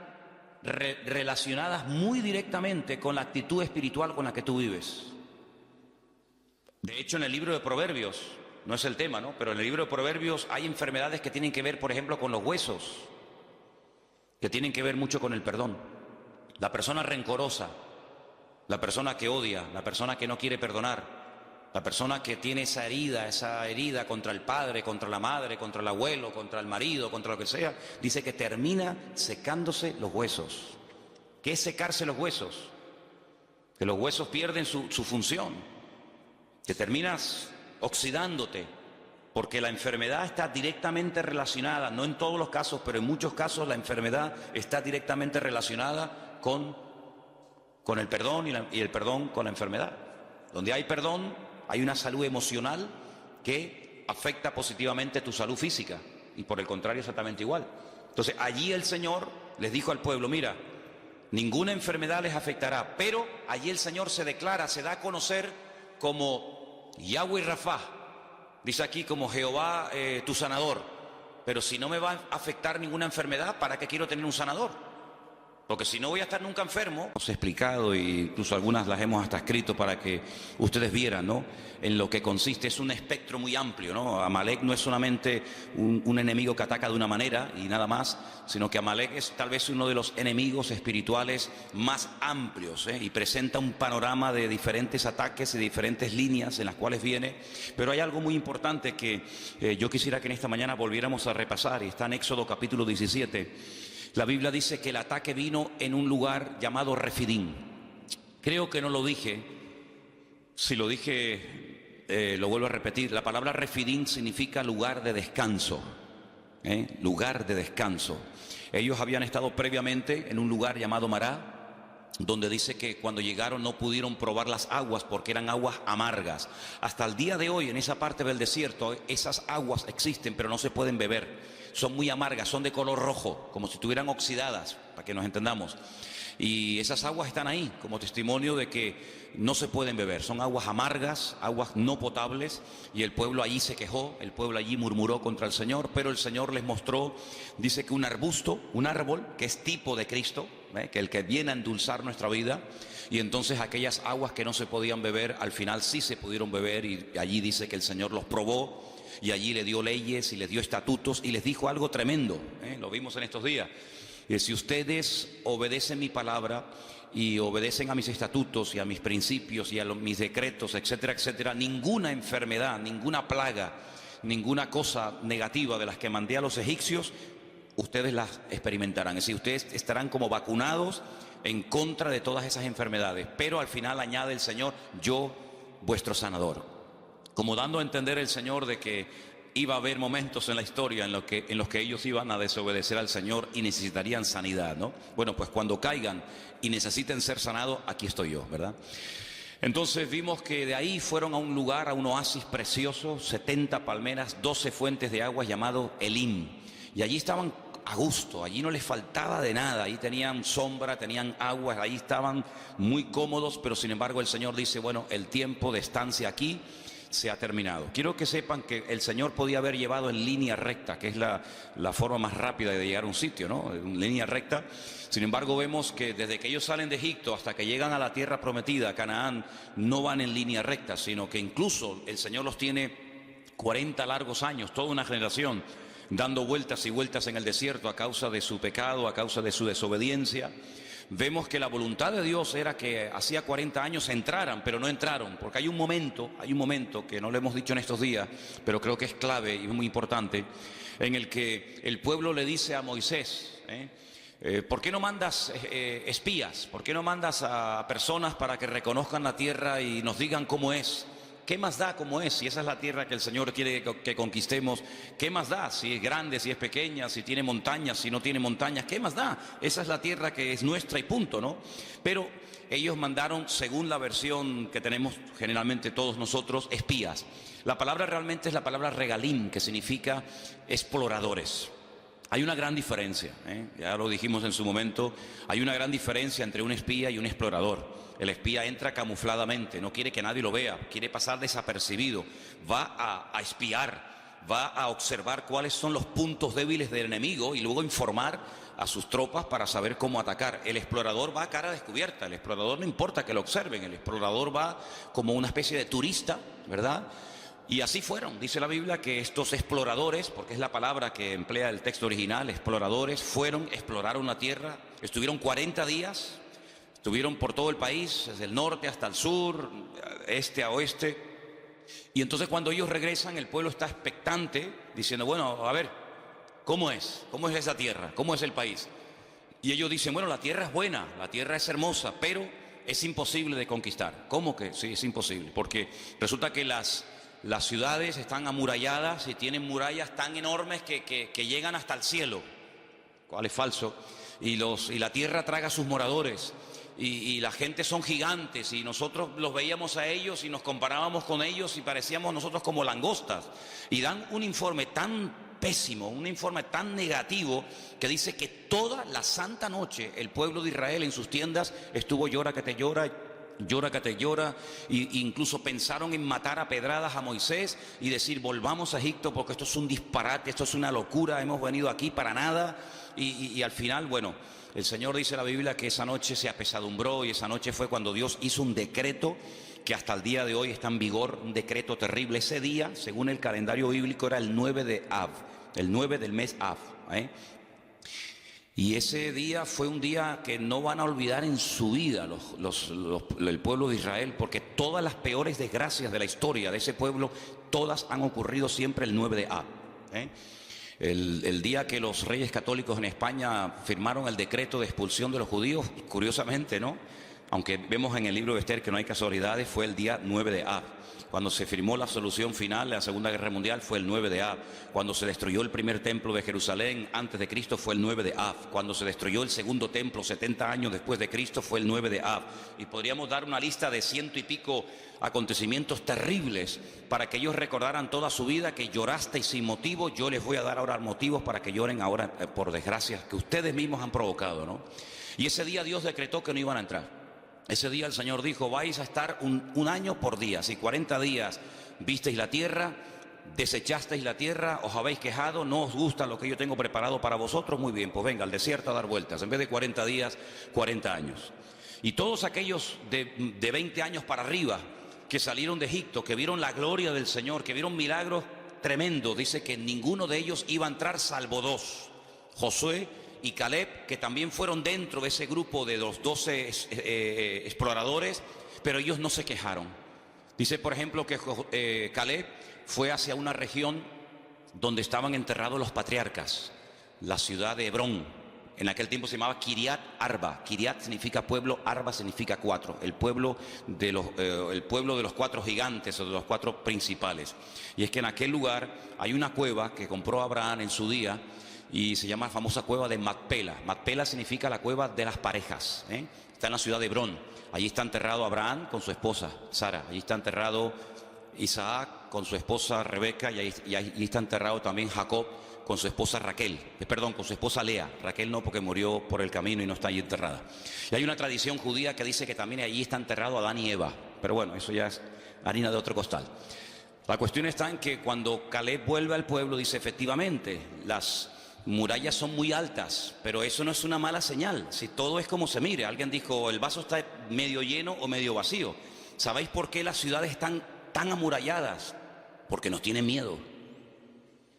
relacionadas muy directamente con la actitud espiritual con la que tú vives. De hecho, en el libro de Proverbios, no es el tema, ¿no? Pero en el libro de Proverbios hay enfermedades que tienen que ver, por ejemplo, con los huesos, que tienen que ver mucho con el perdón. La persona rencorosa, la persona que odia, la persona que no quiere perdonar, la persona que tiene esa herida contra el padre, contra la madre, contra el abuelo, contra el marido, contra lo que sea, dice que termina secándose los huesos. ¿Qué es secarse los huesos? Que los huesos pierden su función, que terminas oxidándote, porque la enfermedad está directamente relacionada, no en todos los casos, pero en muchos casos la enfermedad está directamente relacionada con el perdón y el perdón con la enfermedad. Donde hay perdón, hay una salud emocional que afecta positivamente tu salud física, y por el contrario exactamente igual. Entonces allí el Señor les dijo al pueblo, mira, ninguna enfermedad les afectará, pero allí el Señor se declara, se da a conocer como Yahweh Rafá, dice aquí como Jehová tu sanador. Pero si no me va a afectar ninguna enfermedad, ¿para qué quiero tener un sanador? Porque si no voy a estar nunca enfermo. Os he explicado, e incluso algunas las hemos hasta escrito para que ustedes vieran, ¿no?, en lo que consiste. Es un espectro muy amplio, ¿no? Amalek no es solamente un enemigo que ataca de una manera y nada más, sino que Amalek es tal vez uno de los enemigos espirituales más amplios, y presenta un panorama de diferentes ataques y diferentes líneas en las cuales viene. Pero hay algo muy importante que yo quisiera que en esta mañana volviéramos a repasar, y está en Éxodo capítulo 17. La Biblia dice que el ataque vino en un lugar llamado Refidim. Creo que no lo dije. Si lo dije, lo vuelvo a repetir. La palabra Refidim significa lugar de descanso. Lugar de descanso. Ellos habían estado previamente en un lugar llamado Mará, donde dice que cuando llegaron no pudieron probar las aguas porque eran aguas amargas. Hasta el día de hoy, en esa parte del desierto, esas aguas existen, pero no se pueden beber. Son muy amargas, son de color rojo, como si estuvieran oxidadas, para que nos entendamos. Y esas aguas están ahí como testimonio de que no se pueden beber. Son aguas amargas, aguas no potables, y el pueblo allí se quejó, el pueblo allí murmuró contra el Señor, pero el Señor les mostró, dice que un arbusto, un árbol, que es tipo de Cristo, que el que viene a endulzar nuestra vida, y entonces aquellas aguas que no se podían beber, al final sí se pudieron beber, y allí dice que el Señor los probó, y allí le dio leyes y les dio estatutos y les dijo algo tremendo, lo vimos en estos días. Y si ustedes obedecen mi palabra y obedecen a mis estatutos y a mis principios y a mis decretos, etcétera, etcétera, ninguna enfermedad, ninguna plaga, ninguna cosa negativa de las que mandé a los egipcios, ustedes las experimentarán. Es decir, ustedes estarán como vacunados en contra de todas esas enfermedades. Pero al final añade el Señor, yo, vuestro sanador. Como dando a entender el Señor de que iba a haber momentos en la historia en los que ellos iban a desobedecer al Señor y necesitarían sanidad, ¿no? Bueno, pues cuando caigan y necesiten ser sanados, aquí estoy yo, ¿verdad? Entonces vimos que de ahí fueron a un lugar, a un oasis precioso, 70 palmeras, 12 fuentes de agua llamado Elim. Y allí estaban a gusto, allí no les faltaba de nada, ahí tenían sombra, tenían agua, ahí estaban muy cómodos, pero sin embargo el Señor dice, bueno, el tiempo de estancia aquí se ha terminado. Quiero que sepan que el Señor podía haber llevado en línea recta, que es la forma más rápida de llegar a un sitio, ¿no? En línea recta. Sin embargo, vemos que desde que ellos salen de Egipto hasta que llegan a la tierra prometida, a Canaán, no van en línea recta, sino que incluso el Señor los tiene 40 largos años, toda una generación, dando vueltas y vueltas en el desierto a causa de su pecado, a causa de su desobediencia. Vemos que la voluntad de Dios era que hacía 40 años entraran, pero no entraron, porque hay un momento que no lo hemos dicho en estos días, pero creo que es clave y muy importante, en el que el pueblo le dice a Moisés, ¿por qué no mandas espías? ¿Por qué no mandas a personas para que reconozcan la tierra y nos digan cómo es? ¿Qué más da cómo es? Si esa es la tierra que el Señor quiere que conquistemos, ¿qué más da? Si es grande, si es pequeña, si tiene montañas, si no tiene montañas, ¿qué más da? Esa es la tierra que es nuestra y punto, ¿no? Pero ellos mandaron, según la versión que tenemos generalmente todos nosotros, espías. La palabra realmente es la palabra regalim, que significa exploradores. Hay una gran diferencia, ya lo dijimos en su momento, hay una gran diferencia entre un espía y un explorador. El espía entra camufladamente, no quiere que nadie lo vea, quiere pasar desapercibido, va a espiar, va a observar cuáles son los puntos débiles del enemigo y luego informar a sus tropas para saber cómo atacar. El explorador va a cara descubierta, el explorador no importa que lo observen, el explorador va como una especie de turista, ¿verdad? Y así fueron, dice la Biblia, que estos exploradores, porque es la palabra que emplea el texto original, exploradores, exploraron la tierra, estuvieron 40 días, estuvieron por todo el país, desde el norte hasta el sur, este a oeste, y entonces cuando ellos regresan, el pueblo está expectante, diciendo, bueno, a ver, ¿cómo es? ¿Cómo es esa tierra? ¿Cómo es el país? Y ellos dicen, bueno, la tierra es buena, la tierra es hermosa, pero es imposible de conquistar. ¿Cómo que? Sí, es imposible, porque resulta que las ciudades están amuralladas y tienen murallas tan enormes que llegan hasta el cielo, cual es falso, y la tierra traga a sus moradores, y la gente son gigantes, y nosotros los veíamos a ellos y nos comparábamos con ellos y parecíamos nosotros como langostas, y dan un informe tan pésimo, un informe tan negativo, que dice que toda la santa noche el pueblo de Israel en sus tiendas estuvo llora que te llora, llora que te llora, e incluso pensaron en matar a pedradas a Moisés y decir, volvamos a Egipto porque esto es un disparate, esto es una locura, hemos venido aquí para nada, y al final, bueno, El Señor dice en la Biblia que esa noche se apesadumbró y esa noche fue cuando Dios hizo un decreto que hasta el día de hoy está en vigor, un decreto terrible. Ese día, según el calendario bíblico, era el 9 de Av, el 9 del mes Av, Y ese día fue un día que no van a olvidar en su vida el pueblo de Israel, porque todas las peores desgracias de la historia de ese pueblo, todas han ocurrido siempre el 9 de Av. El día que los reyes católicos en España firmaron el decreto de expulsión de los judíos, curiosamente, ¿no? Aunque vemos en el libro de Esther que no hay casualidades, fue el día 9 de Av. Cuando se firmó la solución final de la Segunda Guerra Mundial fue el 9 de Av. Cuando se destruyó el primer templo de Jerusalén antes de Cristo fue el 9 de Av. Cuando se destruyó el segundo templo 70 años después de Cristo fue el 9 de Av. Y podríamos dar una lista de 100 y pico acontecimientos terribles para que ellos recordaran toda su vida que llorasteis sin motivo. Yo les voy a dar ahora motivos para que lloren ahora por desgracias que ustedes mismos han provocado, ¿no? Y ese día Dios decretó que no iban a entrar. Ese día el Señor dijo, vais a estar un año por día. Si 40 días visteis la tierra, desechasteis la tierra, os habéis quejado, no os gusta lo que yo tengo preparado para vosotros, muy bien, pues venga al desierto a dar vueltas. En vez de 40 días, 40 años. Y todos aquellos de 20 años para arriba que salieron de Egipto, que vieron la gloria del Señor, que vieron milagros tremendos, dice que ninguno de ellos iba a entrar salvo dos, Josué y Caleb, que también fueron dentro de ese grupo de los 12 exploradores, pero ellos no se quejaron. Dice, por ejemplo, que Caleb fue hacia una región donde estaban enterrados los patriarcas, la ciudad de Hebrón. En aquel tiempo se llamaba Kiriat Arba. Kiriat significa pueblo, Arba significa cuatro. El pueblo de los cuatro gigantes o de los cuatro principales. Y es que en aquel lugar hay una cueva que compró Abraham en su día, y se llama la famosa cueva de Macpela. Macpela significa la cueva de las parejas, Está en la ciudad de Hebrón. Allí está enterrado Abraham con su esposa Sara. Allí está enterrado Isaac con su esposa Rebeca. Y allí está enterrado también Jacob con su esposa Raquel. Con su esposa Lea. Raquel no, porque murió por el camino y no está allí enterrada. Y hay una tradición judía que dice que también allí está enterrado Adán y Eva. Pero bueno, eso ya es harina de otro costal. La cuestión está en que cuando Caleb vuelve al pueblo, dice, efectivamente, las murallas son muy altas, pero eso no es una mala señal. Si todo es como se mire. Alguien dijo, el vaso está medio lleno o medio vacío. ¿Sabéis por qué las ciudades están tan amuralladas? Porque nos tienen miedo.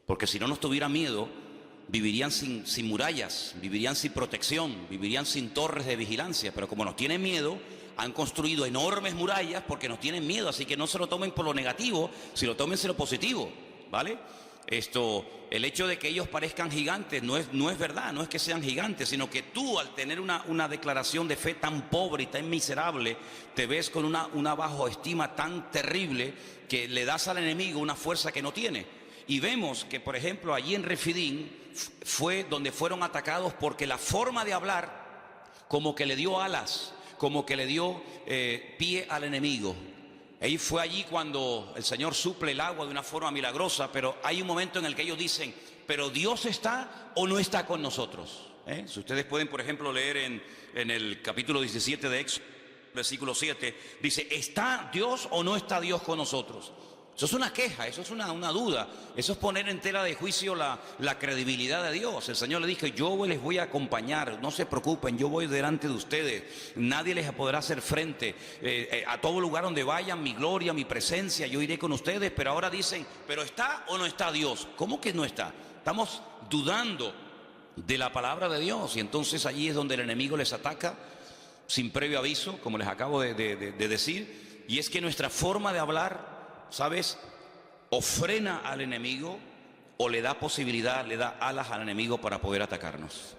Porque si no nos tuviera miedo, vivirían sin murallas, vivirían sin protección, vivirían sin torres de vigilancia. Pero como nos tienen miedo, han construido enormes murallas porque nos tienen miedo. Así que no se lo tomen por lo negativo, si lo tomen por lo positivo, ¿vale? El hecho de que ellos parezcan gigantes no es verdad, no es que sean gigantes, sino que tú, al tener una declaración de fe tan pobre y tan miserable, te ves con una bajoestima tan terrible que le das al enemigo una fuerza que no tiene. Y vemos que, por ejemplo, allí en Refidín fue donde fueron atacados porque la forma de hablar como que le dio alas, como que le dio pie al enemigo. Ahí fue allí cuando el Señor suple el agua de una forma milagrosa, pero hay un momento en el que ellos dicen, ¿pero Dios está o no está con nosotros? Si ustedes pueden, por ejemplo, leer en el capítulo 17 de Éxodo, versículo 7, dice, ¿está Dios o no está Dios con nosotros? Eso es una queja, eso es una duda, eso es poner en tela de juicio la credibilidad de Dios. El Señor le dijo, yo les voy a acompañar, no se preocupen, yo voy delante de ustedes, nadie les podrá hacer frente, a todo lugar donde vayan, mi gloria, mi presencia, yo iré con ustedes. Pero ahora dicen, ¿pero está o no está Dios? ¿Cómo que no está? Estamos dudando de la palabra de Dios, y entonces allí es donde el enemigo les ataca sin previo aviso, como les acabo de decir, y es que nuestra forma de hablar, ¿sabes?, o frena al enemigo o le da posibilidad, le da alas al enemigo para poder atacarnos.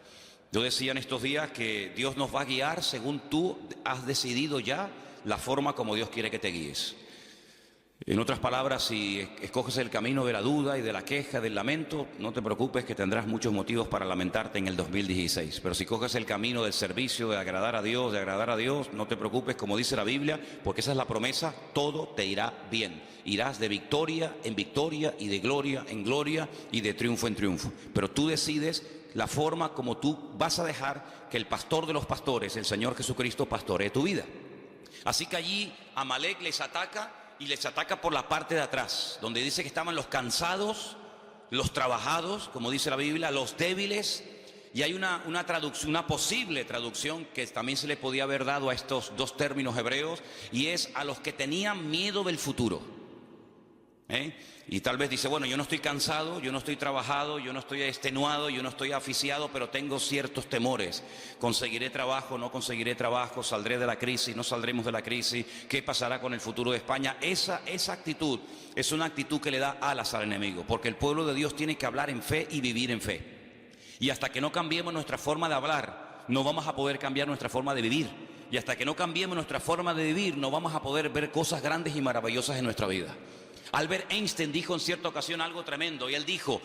Yo decía en estos días que Dios nos va a guiar según tú has decidido ya la forma como Dios quiere que te guíes. En otras palabras, si escoges el camino de la duda y de la queja, del lamento, no te preocupes, que tendrás muchos motivos para lamentarte en el 2016. Pero si coges el camino del servicio, de agradar a Dios, no te preocupes, como dice la Biblia, porque esa es la promesa, todo te irá bien. Irás de victoria en victoria y de gloria en gloria y de triunfo en triunfo. Pero tú decides la forma como tú vas a dejar que el pastor de los pastores, el Señor Jesucristo, pastoree tu vida. Así que allí Amalek les ataca, y les ataca por la parte de atrás, donde dice que estaban los cansados, los trabajados, como dice la Biblia, los débiles, Y hay una traducción, una posible traducción que también se le podía haber dado a estos dos términos hebreos, y es a los que tenían miedo del futuro. Y tal vez dice, bueno, yo no estoy cansado, yo no estoy trabajado, yo no estoy extenuado, yo no estoy asfixiado, pero tengo ciertos temores. ¿Conseguiré trabajo? ¿No conseguiré trabajo? ¿Saldré de la crisis? ¿No saldremos de la crisis? ¿Qué pasará con el futuro de España? Esa actitud es una actitud que le da alas al enemigo, porque el pueblo de Dios tiene que hablar en fe y vivir en fe. Y hasta que no cambiemos nuestra forma de hablar, no vamos a poder cambiar nuestra forma de vivir. Y hasta que no cambiemos nuestra forma de vivir, no vamos a poder ver cosas grandes y maravillosas en nuestra vida. Albert Einstein dijo en cierta ocasión algo tremendo, y él dijo,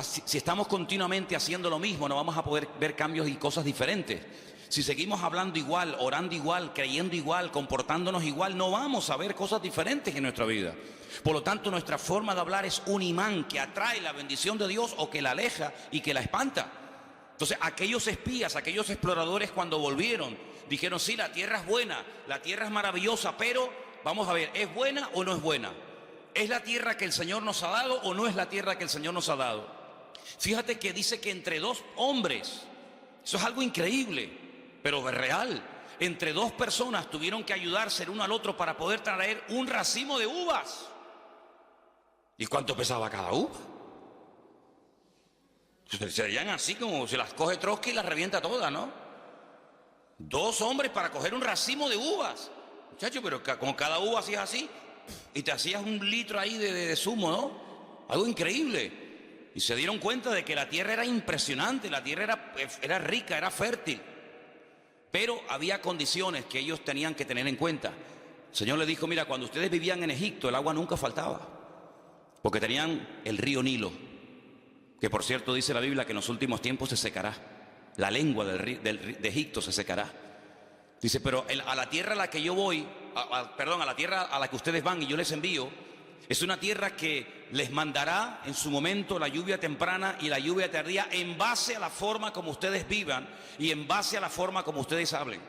si estamos continuamente haciendo lo mismo, no vamos a poder ver cambios y cosas diferentes. Si seguimos hablando igual, orando igual, creyendo igual, comportándonos igual, no vamos a ver cosas diferentes en nuestra vida. Por lo tanto, nuestra forma de hablar es un imán que atrae la bendición de Dios o que la aleja y que la espanta. Entonces, aquellos espías, aquellos exploradores, cuando volvieron, dijeron, sí, la tierra es buena, la tierra es maravillosa, pero vamos a ver, ¿es buena o no es buena? ¿Es la tierra que el Señor nos ha dado o no es la tierra que el Señor nos ha dado? Fíjate que dice que entre dos hombres, eso es algo increíble, pero es real. Entre dos personas tuvieron que ayudarse el uno al otro para poder traer un racimo de uvas. ¿Y cuánto pesaba cada uva? Serían así como se las coge Trotsky y las revienta todas, ¿no? Dos hombres para coger un racimo de uvas. Muchachos, pero con cada uva hacías así y te hacías un litro ahí de zumo, ¿no? Algo increíble. Y se dieron cuenta de que la tierra era impresionante, la tierra era rica, era fértil. Pero había condiciones que ellos tenían que tener en cuenta. El Señor les dijo, mira, cuando ustedes vivían en Egipto, el agua nunca faltaba, porque tenían el río Nilo, que por cierto dice la Biblia que en los últimos tiempos se secará. La lengua de Egipto se secará. Dice, pero a la tierra a la que yo voy, a la tierra a la que ustedes van y yo les envío, es una tierra que les mandará en su momento la lluvia temprana y la lluvia tardía en base a la forma como ustedes vivan y en base a la forma como ustedes hablen.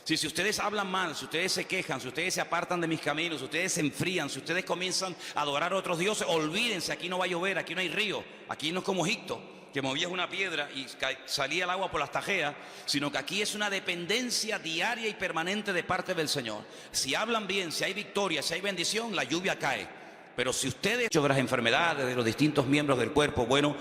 Si ustedes hablan mal, si ustedes se quejan, si ustedes se apartan de mis caminos, si ustedes se enfrían, si ustedes comienzan a adorar a otros dioses, olvídense, aquí no va a llover, aquí no hay río, aquí no es como Egipto, que movías una piedra y salía el agua por las tajeas, sino que aquí es una dependencia diaria y permanente de parte del Señor. Si hablan bien, si hay victoria, si hay bendición, la lluvia cae. Pero si ustedes, de las enfermedades de los distintos miembros del cuerpo, bueno,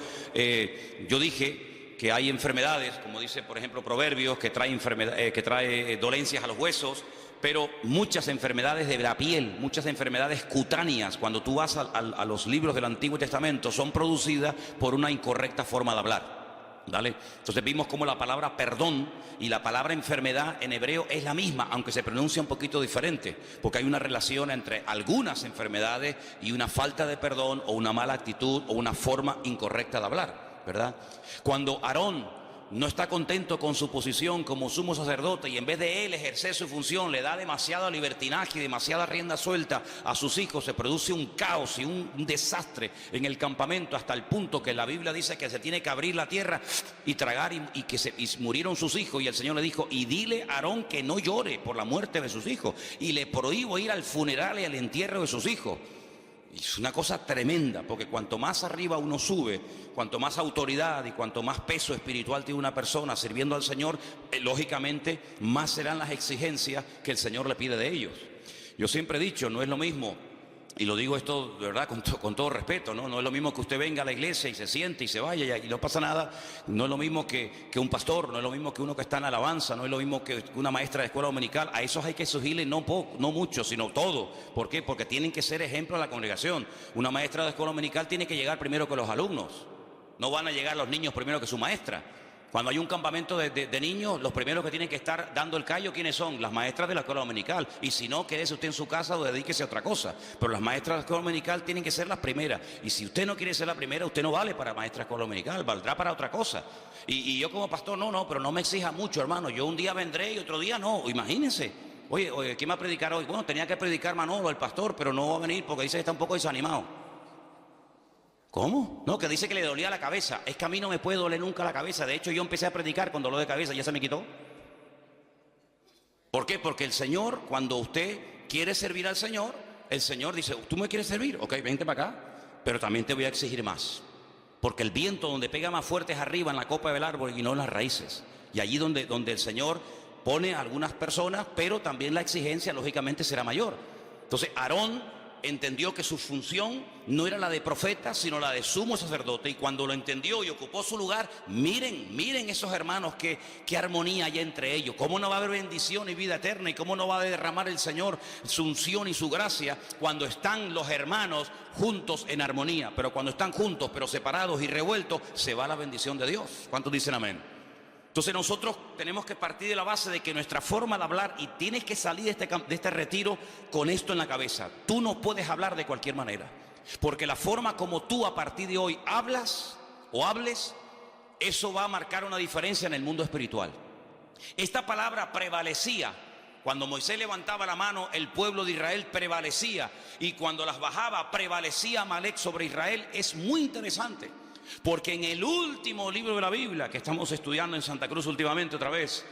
yo dije que hay enfermedades, como dice por ejemplo Proverbios, que trae dolencias a los huesos, pero muchas enfermedades de la piel, muchas enfermedades cutáneas, cuando tú vas a los libros del Antiguo Testamento, son producidas por una incorrecta forma de hablar. ¿Vale? Entonces vimos cómo la palabra perdón y la palabra enfermedad en hebreo es la misma, aunque se pronuncia un poquito diferente, porque hay una relación entre algunas enfermedades y una falta de perdón o una mala actitud o una forma incorrecta de hablar, ¿verdad? Cuando Aarón no está contento con su posición como sumo sacerdote y en vez de él ejercer su función le da demasiado libertinaje y demasiada rienda suelta a sus hijos, se produce un caos y un desastre en el campamento, hasta el punto que la Biblia dice que se tiene que abrir la tierra y tragar y murieron sus hijos, y el Señor le dijo, y dile a Aarón que no llore por la muerte de sus hijos, y le prohíbo ir al funeral y al entierro de sus hijos. Y es una cosa tremenda, porque cuanto más arriba uno sube, cuanto más autoridad y cuanto más peso espiritual tiene una persona sirviendo al Señor, lógicamente más serán las exigencias que el Señor le pide de ellos. Yo siempre he dicho, no es lo mismo, y lo digo esto de verdad con todo respeto, ¿no? No es lo mismo que usted venga a la iglesia y se siente y se vaya y no pasa nada. No es lo mismo que un pastor, no es lo mismo que uno que está en alabanza, no es lo mismo que una maestra de escuela dominical. A esos hay que exigirle no mucho, sino todo. ¿Por qué? Porque tienen que ser ejemplo a la congregación. Una maestra de escuela dominical tiene que llegar primero que los alumnos. No van a llegar los niños primero que su maestra. Cuando hay un campamento de niños, los primeros que tienen que estar dando el callo, ¿quiénes son? Las maestras de la escuela dominical. Y si no, quédese usted en su casa o dedíquese a otra cosa. Pero las maestras de la escuela dominical tienen que ser las primeras. Y si usted no quiere ser la primera, usted no vale para maestra de escuela dominical, valdrá para otra cosa. Y yo como pastor, pero no me exija mucho, hermano. Yo un día vendré y otro día no. Imagínense. Oye, ¿quién va a predicar hoy? Bueno, tenía que predicar Manolo, el pastor, pero no va a venir porque dice que está un poco desanimado. ¿Cómo? No, que dice que le dolía la cabeza. Es que a mí no me puede doler nunca la cabeza. De hecho, yo empecé a predicar con dolor de cabeza, ya se me quitó. ¿Por qué? Porque el Señor, cuando usted quiere servir al Señor, el Señor dice, ¿tú me quieres servir? Ok, vente para acá, pero también te voy a exigir más. Porque el viento donde pega más fuerte es arriba en la copa del árbol y no en las raíces. Y allí donde el Señor pone a algunas personas, pero también la exigencia lógicamente será mayor. Entonces Aarón entendió que su función no era la de profeta, sino la de sumo sacerdote, y cuando lo entendió y ocupó su lugar, miren esos hermanos, qué armonía hay entre ellos, cómo no va a haber bendición y vida eterna, y cómo no va a derramar el Señor su unción y su gracia cuando están los hermanos juntos en armonía. Pero cuando están juntos pero separados y revueltos, se va la bendición de Dios. ¿Cuántos dicen amén? Entonces nosotros tenemos que partir de la base de que nuestra forma de hablar, y tienes que salir de este retiro con esto en la cabeza: tú no puedes hablar de cualquier manera, porque la forma como tú a partir de hoy hablas o hables, eso va a marcar una diferencia en el mundo espiritual. Esta palabra prevalecía. Cuando Moisés levantaba la mano, el pueblo de Israel prevalecía, y cuando las bajaba, prevalecía Amalek sobre Israel. Es muy interesante, porque en el último libro de la Biblia, que estamos estudiando en Santa Cruz últimamente otra vez,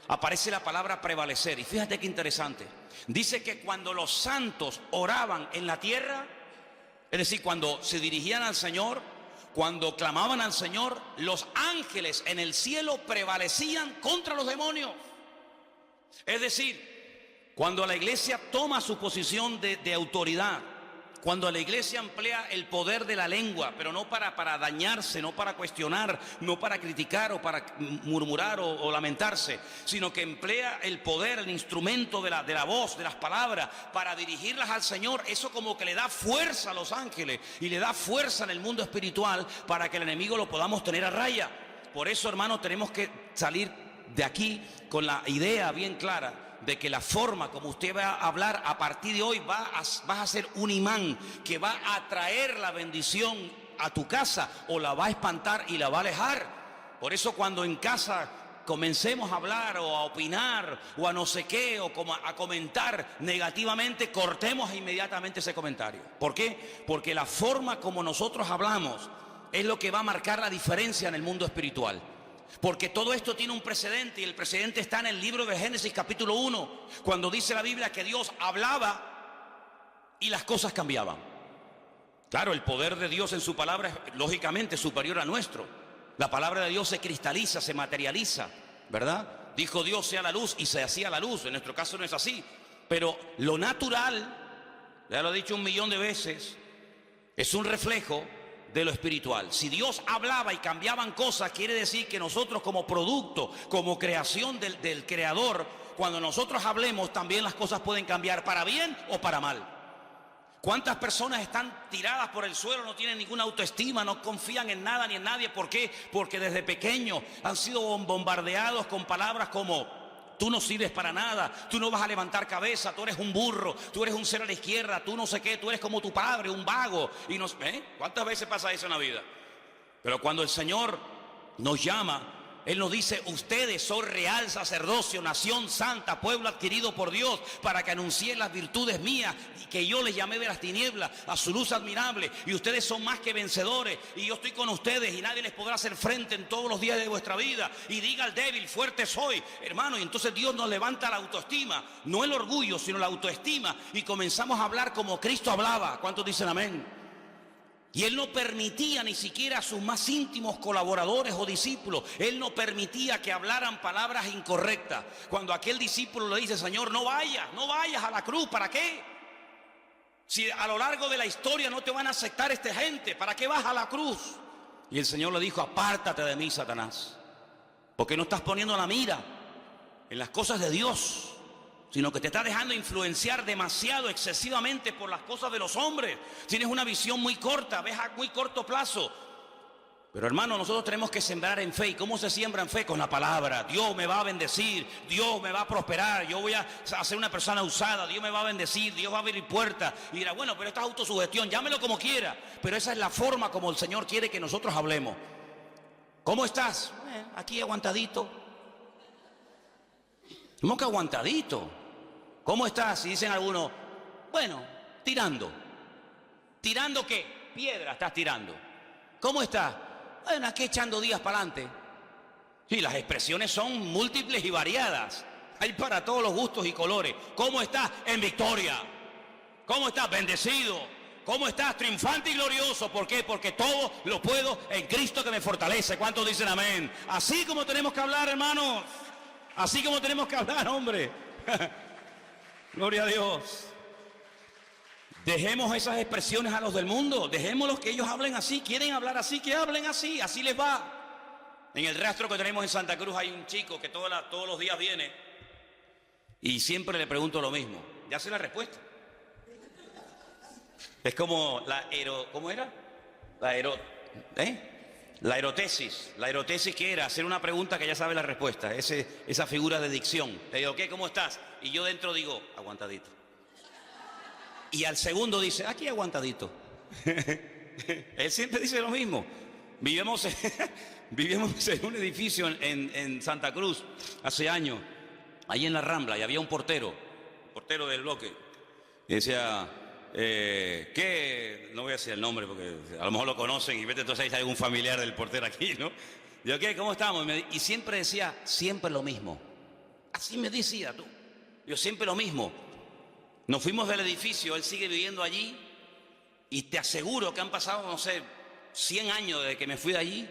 aparece la palabra prevalecer. Y fíjate qué interesante. Dice que cuando los santos oraban en la tierra, es decir, cuando se dirigían al Señor, cuando clamaban al Señor, los ángeles en el cielo prevalecían contra los demonios. Es decir, cuando la iglesia toma su posición de autoridad, cuando la iglesia emplea el poder de la lengua, pero no para dañarse, no para cuestionar, no para criticar o para murmurar o lamentarse, sino que emplea el poder, el instrumento de la voz, de las palabras, para dirigirlas al Señor, eso como que le da fuerza a los ángeles y le da fuerza en el mundo espiritual para que el enemigo lo podamos tener a raya. Por eso, hermanos, tenemos que salir de aquí con la idea bien clara de que la forma como usted va a hablar a partir de hoy vas a ser un imán que va a atraer la bendición a tu casa, o la va a espantar y la va a alejar. Por eso cuando en casa comencemos a hablar o a opinar o a no sé qué, o a comentar negativamente, cortemos inmediatamente ese comentario. ¿Por qué? Porque la forma como nosotros hablamos es lo que va a marcar la diferencia en el mundo espiritual. Porque todo esto tiene un precedente, y el precedente está en el libro de Génesis capítulo 1, cuando dice la Biblia que Dios hablaba y las cosas cambiaban. Claro, el poder de Dios en su palabra es lógicamente superior a nuestro. La palabra de Dios se cristaliza, se materializa, ¿verdad? Dijo Dios sea la luz y se hacía la luz. En nuestro caso no es así, pero lo natural, ya lo he dicho 1.000.000 de veces, es un reflejo de lo espiritual. Si Dios hablaba y cambiaban cosas, quiere decir que nosotros como producto, como creación del Creador, cuando nosotros hablemos también las cosas pueden cambiar para bien o para mal. ¿Cuántas personas están tiradas por el suelo, no tienen ninguna autoestima, no confían en nada ni en nadie? ¿Por qué? Porque desde pequeños han sido bombardeados con palabras como: tú no sirves para nada, tú no vas a levantar cabeza, tú eres un burro, tú eres un ser a la izquierda, tú no sé qué, tú eres como tu padre, un vago. Y nos, ¿cuántas veces pasa eso en la vida? Pero cuando el Señor nos llama, Él nos dice: ustedes son real sacerdocio, nación santa, pueblo adquirido por Dios, para que anuncien las virtudes mías, y que yo les llamé de las tinieblas a su luz admirable, y ustedes son más que vencedores, y yo estoy con ustedes, y nadie les podrá hacer frente en todos los días de vuestra vida. Y diga al débil: fuerte soy, hermano. Y entonces Dios nos levanta la autoestima, no el orgullo, sino la autoestima, y comenzamos a hablar como Cristo hablaba. ¿Cuántos dicen amén? Y Él no permitía ni siquiera a sus más íntimos colaboradores o discípulos, Él no permitía que hablaran palabras incorrectas. Cuando aquel discípulo le dice: Señor, no vayas a la cruz, ¿para qué? Si a lo largo de la historia no te van a aceptar esta gente, ¿para qué vas a la cruz? Y el Señor le dijo: apártate de mí, Satanás, porque no estás poniendo la mira en las cosas de Dios, sino que te está dejando influenciar demasiado, excesivamente por las cosas de los hombres. Tienes una visión muy corta, ves a muy corto plazo. Pero hermano, nosotros tenemos que sembrar en fe. ¿Y cómo se siembra en fe? Con la palabra. Dios me va a bendecir, Dios me va a prosperar, yo voy a ser una persona usada, Dios me va a bendecir, Dios va a abrir puertas. Y dirá: bueno, pero esta es autosugestión, llámelo como quiera. Pero esa es la forma como el Señor quiere que nosotros hablemos. ¿Cómo estás? Aquí aguantadito. ¿Cómo que aguantadito? ¿Cómo estás? Y dicen algunos: bueno, tirando. ¿Tirando qué? Piedra estás tirando. ¿Cómo estás? Bueno, aquí echando días para adelante. Sí, las expresiones son múltiples y variadas. Hay para todos los gustos y colores. ¿Cómo estás? En victoria. ¿Cómo estás? Bendecido. ¿Cómo estás? Triunfante y glorioso. ¿Por qué? Porque todo lo puedo en Cristo que me fortalece. ¿Cuántos dicen amén? Así como tenemos que hablar, hermanos. Así como tenemos que hablar, hombre. Gloria a Dios. Dejemos esas expresiones a los del mundo. Dejémoslos que ellos hablen así. Quieren hablar así, que hablen así. Así les va. En el rastro que tenemos en Santa Cruz hay un chico que todos los días viene y siempre le pregunto lo mismo. Ya sé la respuesta. Es como ¿cómo era? La erotesis. La erotesis, ¿qué era? Hacer una pregunta que ya sabe la respuesta. Esa figura de dicción. Te digo, ¿qué? ¿Cómo estás? Y yo dentro digo, aguantadito. Y al segundo dice, aquí aguantadito. Él siempre dice lo mismo. Vivíamos en un edificio en Santa Cruz hace años, ahí en la Rambla, y había un portero del bloque. Y decía... ¿qué? No voy a decir el nombre porque a lo mejor lo conocen y vete entonces ahí hay algún familiar del portero aquí, ¿no? Digo, ¿qué? ¿Cómo estamos? Y siempre decía, siempre lo mismo. Así me decía tú. Yo siempre lo mismo. Nos fuimos del edificio, él sigue viviendo allí y te aseguro que han pasado, no sé, 100 años desde que me fui de allí.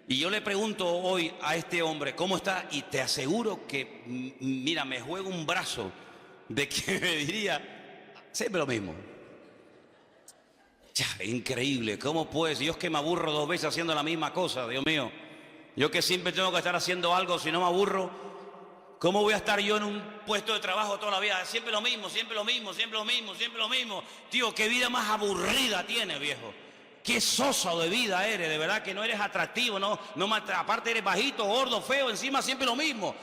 Y yo le pregunto hoy a este hombre, ¿cómo está? Y te aseguro que, mira, me juego un brazo de que me diría... Siempre lo mismo. Ya, increíble. ¿Cómo pues? Dios, que me aburro 2 veces haciendo la misma cosa, Dios mío. Yo que siempre tengo que estar haciendo algo, si no me aburro, ¿cómo voy a estar yo en un puesto de trabajo toda la vida? Siempre lo mismo, siempre lo mismo, siempre lo mismo, siempre lo mismo. Tío, qué vida más aburrida tienes, viejo. Qué soso de vida eres, de verdad que no eres atractivo, aparte eres bajito, gordo, feo, encima siempre lo mismo.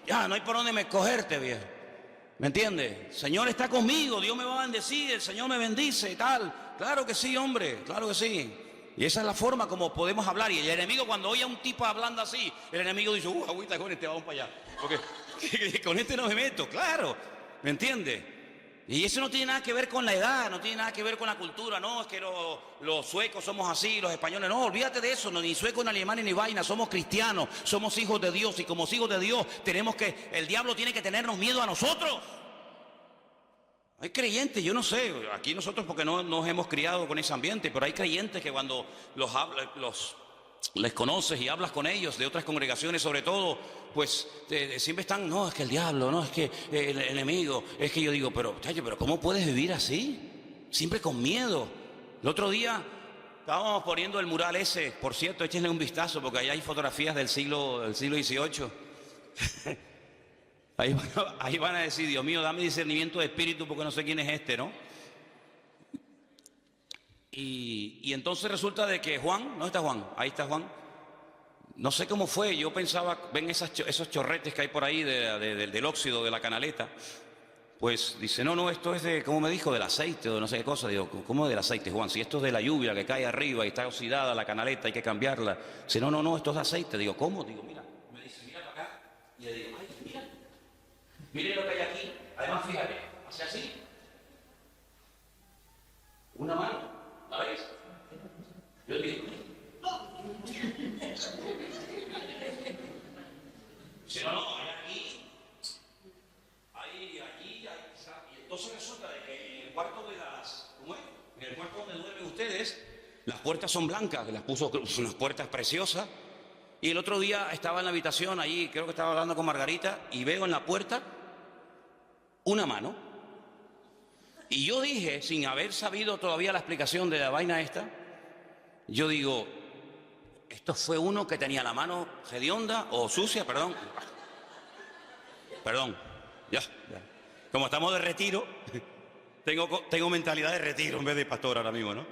Ya, no hay por dónde me escogerte, viejo. ¿Me entiendes? El Señor está conmigo, Dios me va a bendecir, el Señor me bendice y tal. Claro que sí, hombre, claro que sí. Y esa es la forma como podemos hablar. Y el enemigo, cuando oye a un tipo hablando así, el enemigo dice, agüita con este, vamos para allá. Porque con este no me meto, claro. ¿Me entiendes? Y eso no tiene nada que ver con la edad, no tiene nada que ver con la cultura. No, es que los suecos somos así, los españoles. No, olvídate de eso, no, ni sueco, ni alemán, ni vaina. Somos cristianos, somos hijos de Dios. Y como hijos de Dios, el diablo tiene que tenernos miedo a nosotros. Hay creyentes, yo no sé, aquí nosotros porque no nos hemos criado con ese ambiente, pero hay creyentes que cuando les conoces y hablas con ellos, de otras congregaciones sobre todo, pues siempre están, no, es que el diablo, no, es que el enemigo, es que yo digo, pero ¿cómo puedes vivir así? Siempre con miedo. El otro día estábamos poniendo el mural ese, por cierto, échenle un vistazo porque ahí hay fotografías del siglo XVIII. Ahí van a decir, Dios mío, dame discernimiento de espíritu porque no sé quién es este, ¿no? Y entonces resulta de que Juan, ¿dónde está Juan? Ahí está Juan. No sé cómo fue, yo pensaba, ven esos chorretes que hay por ahí del óxido de la canaleta. Pues dice, no, esto es de, ¿cómo me dijo? Del aceite o de no sé qué cosa. Digo, ¿cómo del aceite, Juan? Si esto es de la lluvia que cae arriba y está oxidada la canaleta, hay que cambiarla. Dice, no, esto es de aceite. Digo, ¿cómo? Digo, mira. Me dice, mira para acá. Y le digo, ay, mira. Mire lo que hay aquí. Además, fíjate, hace así. Una mano, ¿la ves? Yo digo, si no, hay aquí, hay allí, y entonces resulta de que en el cuarto ¿cómo es? En el cuarto donde duermen ustedes, las puertas son blancas, que las puso unas puertas preciosas. Y el otro día estaba en la habitación, allí creo que estaba hablando con Margarita, y veo en la puerta una mano. Y yo dije, sin haber sabido todavía la explicación de la vaina esta, yo digo, esto fue uno que tenía la mano hedionda o sucia, perdón, ya. Como estamos de retiro, tengo mentalidad de retiro en vez de pastor ahora mismo, ¿no?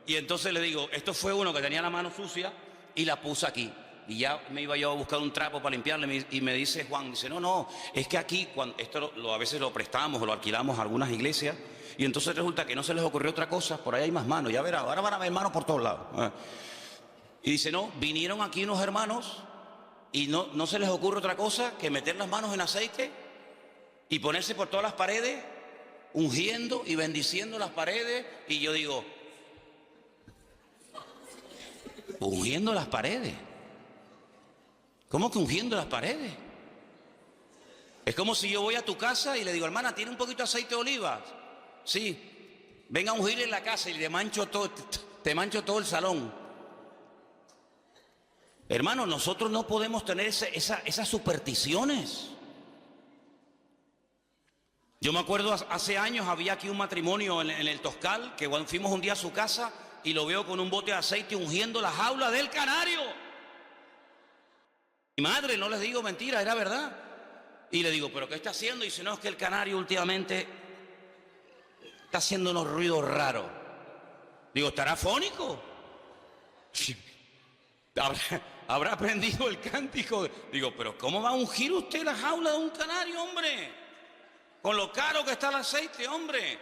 Y entonces le digo, esto fue uno que tenía la mano sucia y la puse aquí. Y ya me iba yo a buscar un trapo para limpiarle y me dice Juan, dice, no, es que aquí, esto a veces lo prestamos o lo alquilamos a algunas iglesias y entonces resulta que no se les ocurrió otra cosa, por ahí hay más manos, ya verá, ahora van a ver manos por todos lados. Y dice, no, vinieron aquí unos hermanos y no se les ocurre otra cosa que meter las manos en aceite y ponerse por todas las paredes, ungiendo y bendiciendo las paredes. Y yo digo, ungiendo las paredes. ¿Cómo que ungiendo las paredes? Es como si yo voy a tu casa y le digo, hermana, ¿tiene un poquito de aceite de oliva? Sí. Ven a ungir en la casa y te mancho todo el salón. Hermano, nosotros no podemos tener esas supersticiones. Yo me acuerdo hace años había aquí un matrimonio en el Toscal, que cuando fuimos un día a su casa y lo veo con un bote de aceite ungiendo la jaula del canario. Mi madre, no les digo mentira, era verdad. Y le digo, ¿pero qué está haciendo? Y dice, no, es que el canario últimamente está haciendo unos ruidos raros. Digo, ¿estará afónico? ¿Habrá aprendido el cántico? Digo, ¿pero cómo va a ungir usted la jaula de un canario, hombre? Con lo caro que está el aceite, hombre.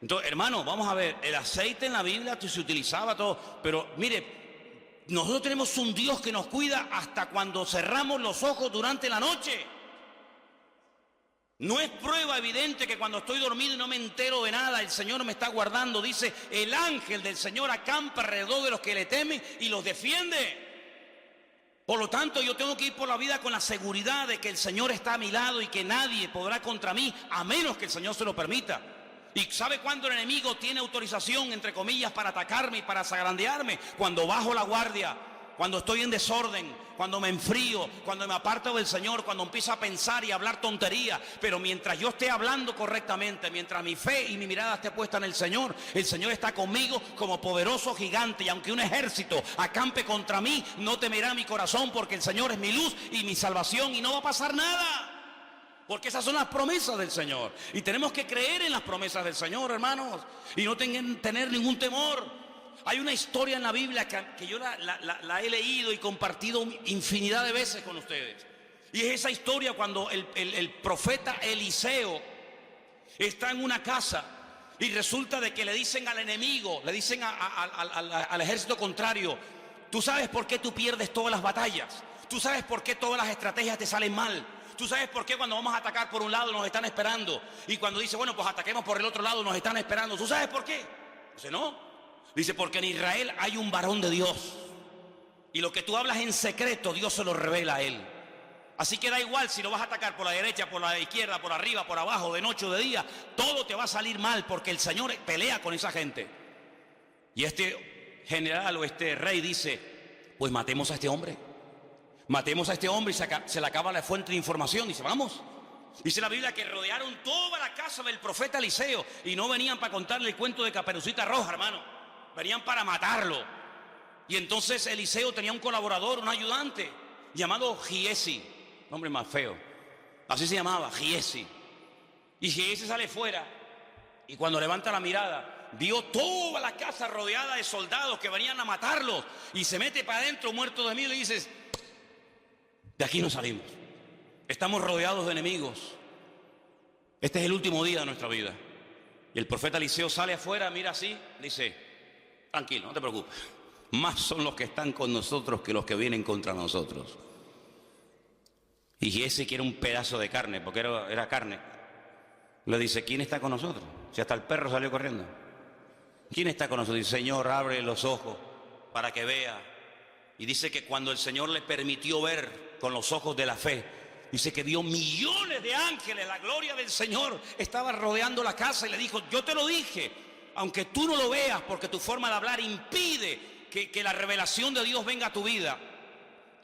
Entonces, hermano, vamos a ver, el aceite en la Biblia se utilizaba todo, pero mire, nosotros tenemos un Dios que nos cuida hasta cuando cerramos los ojos durante la noche. No es prueba evidente que cuando estoy dormido y no me entero de nada, el Señor me está guardando. Dice, el ángel del Señor acampa alrededor de los que le temen y los defiende. Por lo tanto, yo tengo que ir por la vida con la seguridad de que el Señor está a mi lado y que nadie podrá contra mí, a menos que el Señor se lo permita. ¿Y sabe cuándo el enemigo tiene autorización, entre comillas, para atacarme y para zagrandearme? Cuando bajo la guardia, cuando estoy en desorden, cuando me enfrío, cuando me aparto del Señor, cuando empiezo a pensar y a hablar tonterías. Pero mientras yo esté hablando correctamente, mientras mi fe y mi mirada esté puesta en el Señor está conmigo como poderoso gigante. Y aunque un ejército acampe contra mí, no temerá mi corazón, porque el Señor es mi luz y mi salvación y no va a pasar nada. Porque esas son las promesas del Señor. Y tenemos que creer en las promesas del Señor, hermanos, y no tener ningún temor. Hay una historia en la Biblia que yo la he leído y compartido infinidad de veces con ustedes. Y es esa historia cuando el profeta Eliseo está en una casa y resulta de que le dicen al enemigo, le dicen al ejército contrario, tú sabes por qué tú pierdes todas las batallas, tú sabes por qué todas las estrategias te salen mal. ¿Tú sabes por qué cuando vamos a atacar por un lado nos están esperando? Y cuando dice, bueno, pues ataquemos por el otro lado, nos están esperando. ¿Tú sabes por qué? Dice, no. Dice, porque en Israel hay un varón de Dios. Y lo que tú hablas en secreto, Dios se lo revela a él. Así que da igual si lo vas a atacar por la derecha, por la izquierda, por arriba, por abajo, de noche o de día. Todo te va a salir mal porque el Señor pelea con esa gente. Y este general o este rey dice, pues matemos a este hombre. Matemos a este hombre y se le acaba la fuente de información. Dice, vamos. Dice la Biblia que rodearon toda la casa del profeta Eliseo y no venían para contarle el cuento de Caperucita Roja, hermano. Venían para matarlo. Y entonces Eliseo tenía un colaborador, un ayudante, llamado Giesi. Nombre más feo. Así se llamaba, Giesi. Y Giesi sale fuera y cuando levanta la mirada, vio toda la casa rodeada de soldados que venían a matarlos. Y se mete para adentro muerto de miedo y dice, de aquí no salimos. Estamos rodeados de enemigos. Este es el último día de nuestra vida. Y el profeta Eliseo sale afuera, mira así, dice, tranquilo, no te preocupes. Más son los que están con nosotros que los que vienen contra nosotros. Y ese quiere un pedazo de carne, porque era carne. Le dice, ¿quién está con nosotros? Si hasta el perro salió corriendo. ¿Quién está con nosotros? Dice, Señor, abre los ojos para que vea. Y dice que cuando el Señor le permitió ver con los ojos de la fe, dice que vio millones de ángeles, la gloria del Señor estaba rodeando la casa y le dijo, yo te lo dije, aunque tú no lo veas porque tu forma de hablar impide que la revelación de Dios venga a tu vida.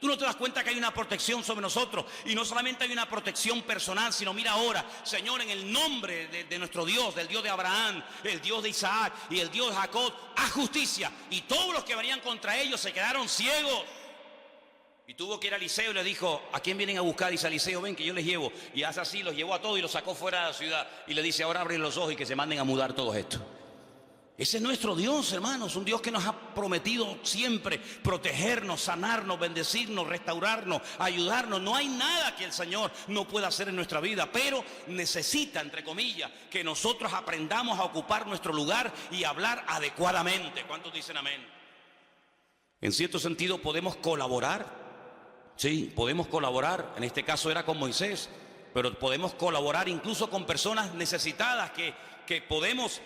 Tú no te das cuenta que hay una protección sobre nosotros y no solamente hay una protección personal, sino mira ahora, Señor, en el nombre de nuestro Dios, del Dios de Abraham, el Dios de Isaac y el Dios de Jacob, haz justicia. Y todos los que venían contra ellos se quedaron ciegos. Y tuvo que ir a Eliseo y le dijo, ¿a quién vienen a buscar? Y dice Eliseo, ven que yo les llevo. Y hace así, los llevó a todos y los sacó fuera de la ciudad. Y le dice, ahora abren los ojos y que se manden a mudar todos estos. Ese es nuestro Dios, hermanos, un Dios que nos ha prometido siempre protegernos, sanarnos, bendecirnos, restaurarnos, ayudarnos. No hay nada que el Señor no pueda hacer en nuestra vida, pero necesita, entre comillas, que nosotros aprendamos a ocupar nuestro lugar y hablar adecuadamente. ¿Cuántos dicen amén? En cierto sentido podemos colaborar. Sí, podemos colaborar, en este caso era con Moisés, pero podemos colaborar incluso con personas necesitadas que podemos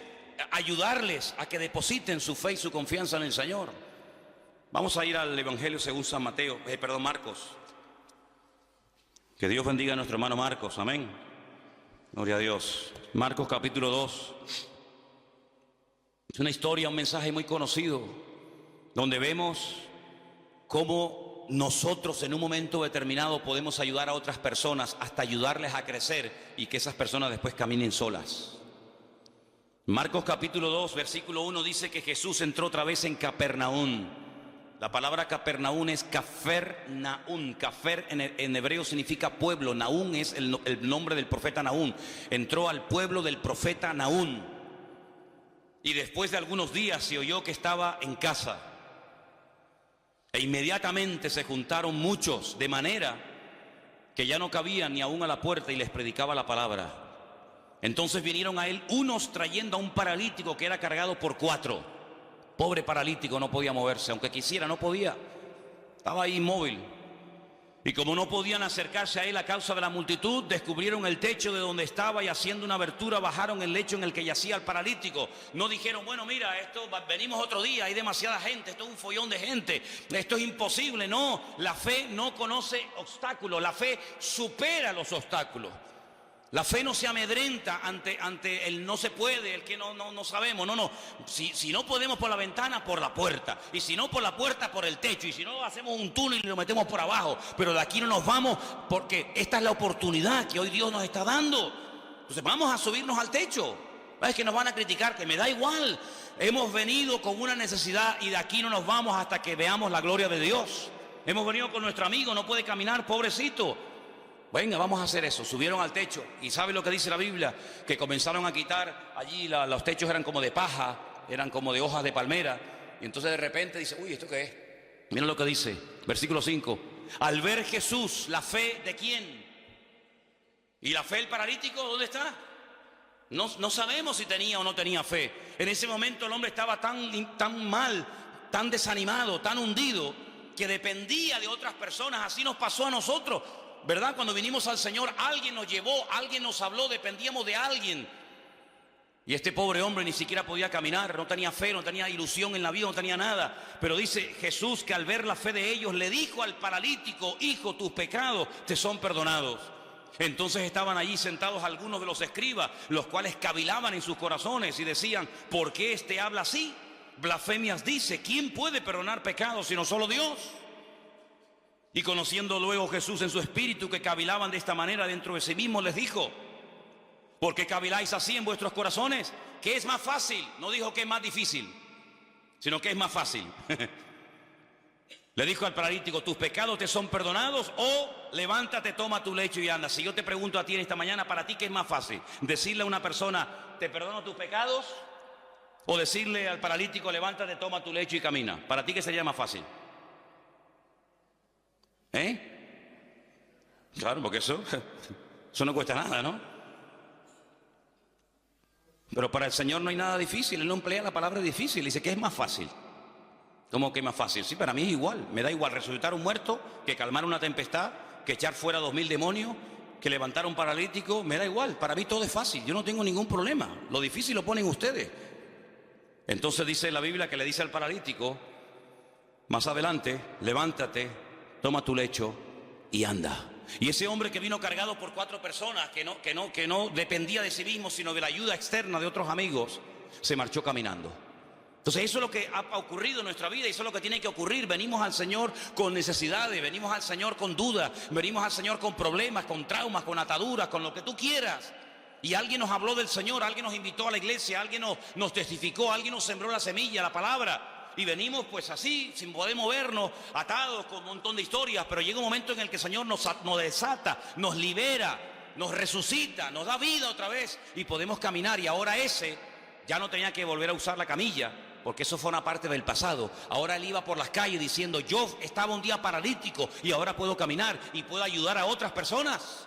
ayudarles a que depositen su fe y su confianza en el Señor. Vamos a ir al Evangelio según San Marcos. Que Dios bendiga a nuestro hermano Marcos, amén. Gloria a Dios. Marcos capítulo 2. Es una historia, un mensaje muy conocido, donde vemos cómo nosotros en un momento determinado podemos ayudar a otras personas, hasta ayudarles a crecer y que esas personas después caminen solas. Marcos capítulo 2, versículo 1 dice que Jesús entró otra vez en Capernaum. La palabra Capernaum es Cafernaum. Cafer en hebreo significa pueblo. Naún es el nombre del profeta Nahum. Entró al pueblo del profeta Nahum. Y después de algunos días se oyó que estaba en casa. E inmediatamente se juntaron muchos, de manera que ya no cabían ni aún a la puerta, y les predicaba la palabra. Entonces vinieron a él unos trayendo a un paralítico que era cargado por 4. Pobre paralítico, no podía moverse, aunque quisiera, no podía. Estaba ahí inmóvil. Y como no podían acercarse a él a causa de la multitud, descubrieron el techo de donde estaba y haciendo una abertura bajaron el lecho en el que yacía el paralítico. No dijeron, bueno, mira, venimos otro día, hay demasiada gente, esto es un follón de gente, esto es imposible. No, la fe no conoce obstáculos, la fe supera los obstáculos. La fe no se amedrenta ante el no se puede, el que no sabemos. No. Si no podemos por la ventana, por la puerta. Y si no por la puerta, por el techo. Y si no, hacemos un túnel y lo metemos por abajo. Pero de aquí no nos vamos, porque esta es la oportunidad que hoy Dios nos está dando. Entonces vamos a subirnos al techo. Es que nos van a criticar, que me da igual. Hemos venido con una necesidad y de aquí no nos vamos hasta que veamos la gloria de Dios. Hemos venido con nuestro amigo, no puede caminar, pobrecito. Venga, vamos a hacer eso. Subieron al techo y ¿sabe lo que dice la Biblia? Que comenzaron a quitar allí, los techos eran como de paja, eran como de hojas de palmera. Y entonces de repente dice, uy, ¿esto qué es? Miren lo que dice, versículo 5. Al ver Jesús, la fe ¿de quién? ¿Y la fe del paralítico dónde está? No sabemos si tenía o no tenía fe. En ese momento el hombre estaba tan mal, tan desanimado, tan hundido, que dependía de otras personas. Así nos pasó a nosotros. ¿Verdad? Cuando vinimos al Señor, alguien nos llevó, alguien nos habló, dependíamos de alguien. Y este pobre hombre ni siquiera podía caminar, no tenía fe, no tenía ilusión en la vida, no tenía nada. Pero dice Jesús que al ver la fe de ellos, le dijo al paralítico, hijo, tus pecados te son perdonados. Entonces estaban allí sentados algunos de los escribas, los cuales cavilaban en sus corazones y decían, ¿por qué este habla así? Blasfemias dice, ¿quién puede perdonar pecados sino solo Dios? Y conociendo luego Jesús en su espíritu que cavilaban de esta manera dentro de sí mismo, les dijo, ¿por qué caviláis así en vuestros corazones? ¿Qué es más fácil? No dijo que es más difícil, sino que es más fácil. Le dijo al paralítico, ¿tus pecados te son perdonados? O levántate, toma tu lecho y anda. Si yo te pregunto a ti en esta mañana, ¿para ti qué es más fácil? ¿Decirle a una persona, te perdono tus pecados? O decirle al paralítico, levántate, toma tu lecho y camina. ¿Para ti qué sería más fácil? Claro, porque eso no cuesta nada, ¿no? Pero para el Señor no hay nada difícil. Él no emplea la palabra difícil. Dice que es más fácil. ¿Cómo que es más fácil? Sí, para mí es igual. Me da igual resucitar un muerto, que calmar una tempestad, que echar fuera 2000 demonios, que levantar a un paralítico. Me da igual. Para mí todo es fácil. Yo no tengo ningún problema. Lo difícil lo ponen ustedes. Entonces dice la Biblia que le dice al paralítico, más adelante, levántate, toma tu lecho y anda. Y ese hombre que vino cargado por 4 personas, que no dependía de sí mismo, sino de la ayuda externa de otros amigos, se marchó caminando. Entonces eso es lo que ha ocurrido en nuestra vida y eso es lo que tiene que ocurrir. Venimos al Señor con necesidades, venimos al Señor con dudas, venimos al Señor con problemas, con traumas, con ataduras, con lo que tú quieras. Y alguien nos habló del Señor, alguien nos invitó a la iglesia, alguien nos testificó, alguien nos sembró la semilla, la palabra. Y venimos pues así, sin poder movernos, atados con un montón de historias. Pero llega un momento en el que el Señor nos desata, nos libera, nos resucita, nos da vida otra vez y podemos caminar. Y ahora ese ya no tenía que volver a usar la camilla, porque eso fue una parte del pasado. Ahora él iba por las calles diciendo, yo estaba un día paralítico y ahora puedo caminar y puedo ayudar a otras personas.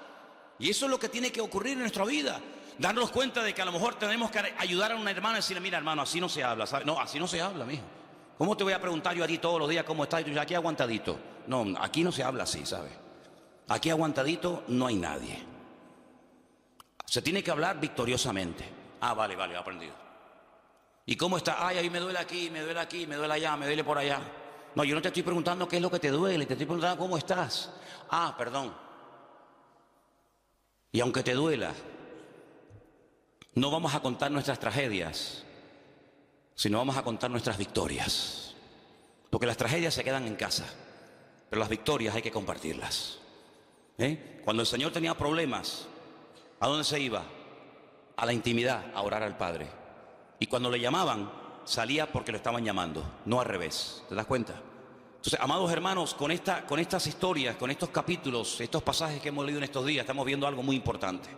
Y eso es lo que tiene que ocurrir en nuestra vida. Darnos cuenta de que a lo mejor tenemos que ayudar a una hermana y decirle, mira hermano, así no se habla, ¿sabes? No, así no se habla, mijo. ¿Cómo te voy a preguntar yo a ti todos los días cómo estás? Y tú aquí aguantadito. No, aquí no se habla así, ¿sabes? Aquí aguantadito no hay nadie. Se tiene que hablar victoriosamente. Ah, vale, aprendido. ¿Y cómo está? Ay, a mí me duele aquí, me duele aquí, me duele allá, me duele por allá. No, yo no te estoy preguntando qué es lo que te duele, te estoy preguntando cómo estás. Ah, perdón. Y aunque te duela, no vamos a contar nuestras tragedias. sino vamos a contar nuestras victorias. Porque las tragedias se quedan en casa, pero las victorias hay que compartirlas. Cuando el Señor tenía problemas, ¿a dónde se iba? A la intimidad, a orar al Padre. Y cuando le llamaban, salía porque lo estaban llamando, no al revés. ¿Te das cuenta? Entonces, amados hermanos, con estas historias, con estos capítulos, estos pasajes que hemos leído en estos días, estamos viendo algo muy importante.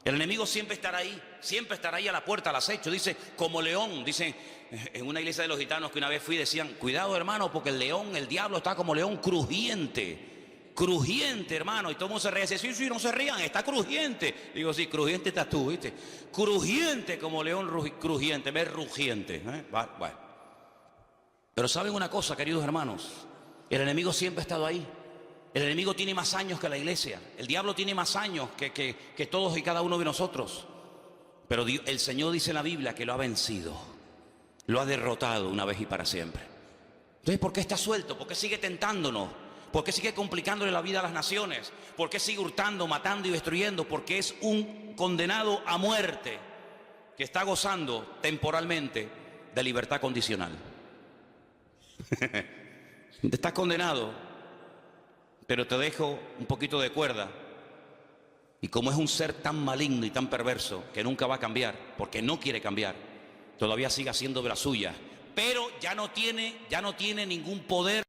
El enemigo siempre estará ahí a la puerta, al acecho. Dice, como león. Dicen en una iglesia de los gitanos que una vez fui, decían, cuidado hermano, porque el león, el diablo está como león crujiente. Crujiente, hermano. Y todo el mundo se ríe. Dice, sí, no se rían, está crujiente. Digo, sí, crujiente estás tú, ¿viste? Crujiente como león crujiente, ves rugiente. Bueno. Pero ¿saben una cosa, queridos hermanos? El enemigo siempre ha estado ahí. El enemigo tiene más años que la iglesia. El diablo tiene más años que todos y cada uno de nosotros. Pero el Señor dice en la Biblia que lo ha vencido. Lo ha derrotado una vez y para siempre. Entonces, ¿por qué está suelto? ¿Por qué sigue tentándonos? ¿Por qué sigue complicándole la vida a las naciones? ¿Por qué sigue hurtando, matando y destruyendo? Porque es un condenado a muerte que está gozando temporalmente de libertad condicional. Estás condenado, pero te dejo un poquito de cuerda. Y como es un ser tan maligno y tan perverso que nunca va a cambiar, porque no quiere cambiar, todavía sigue haciendo de la suya, pero ya no tiene ningún poder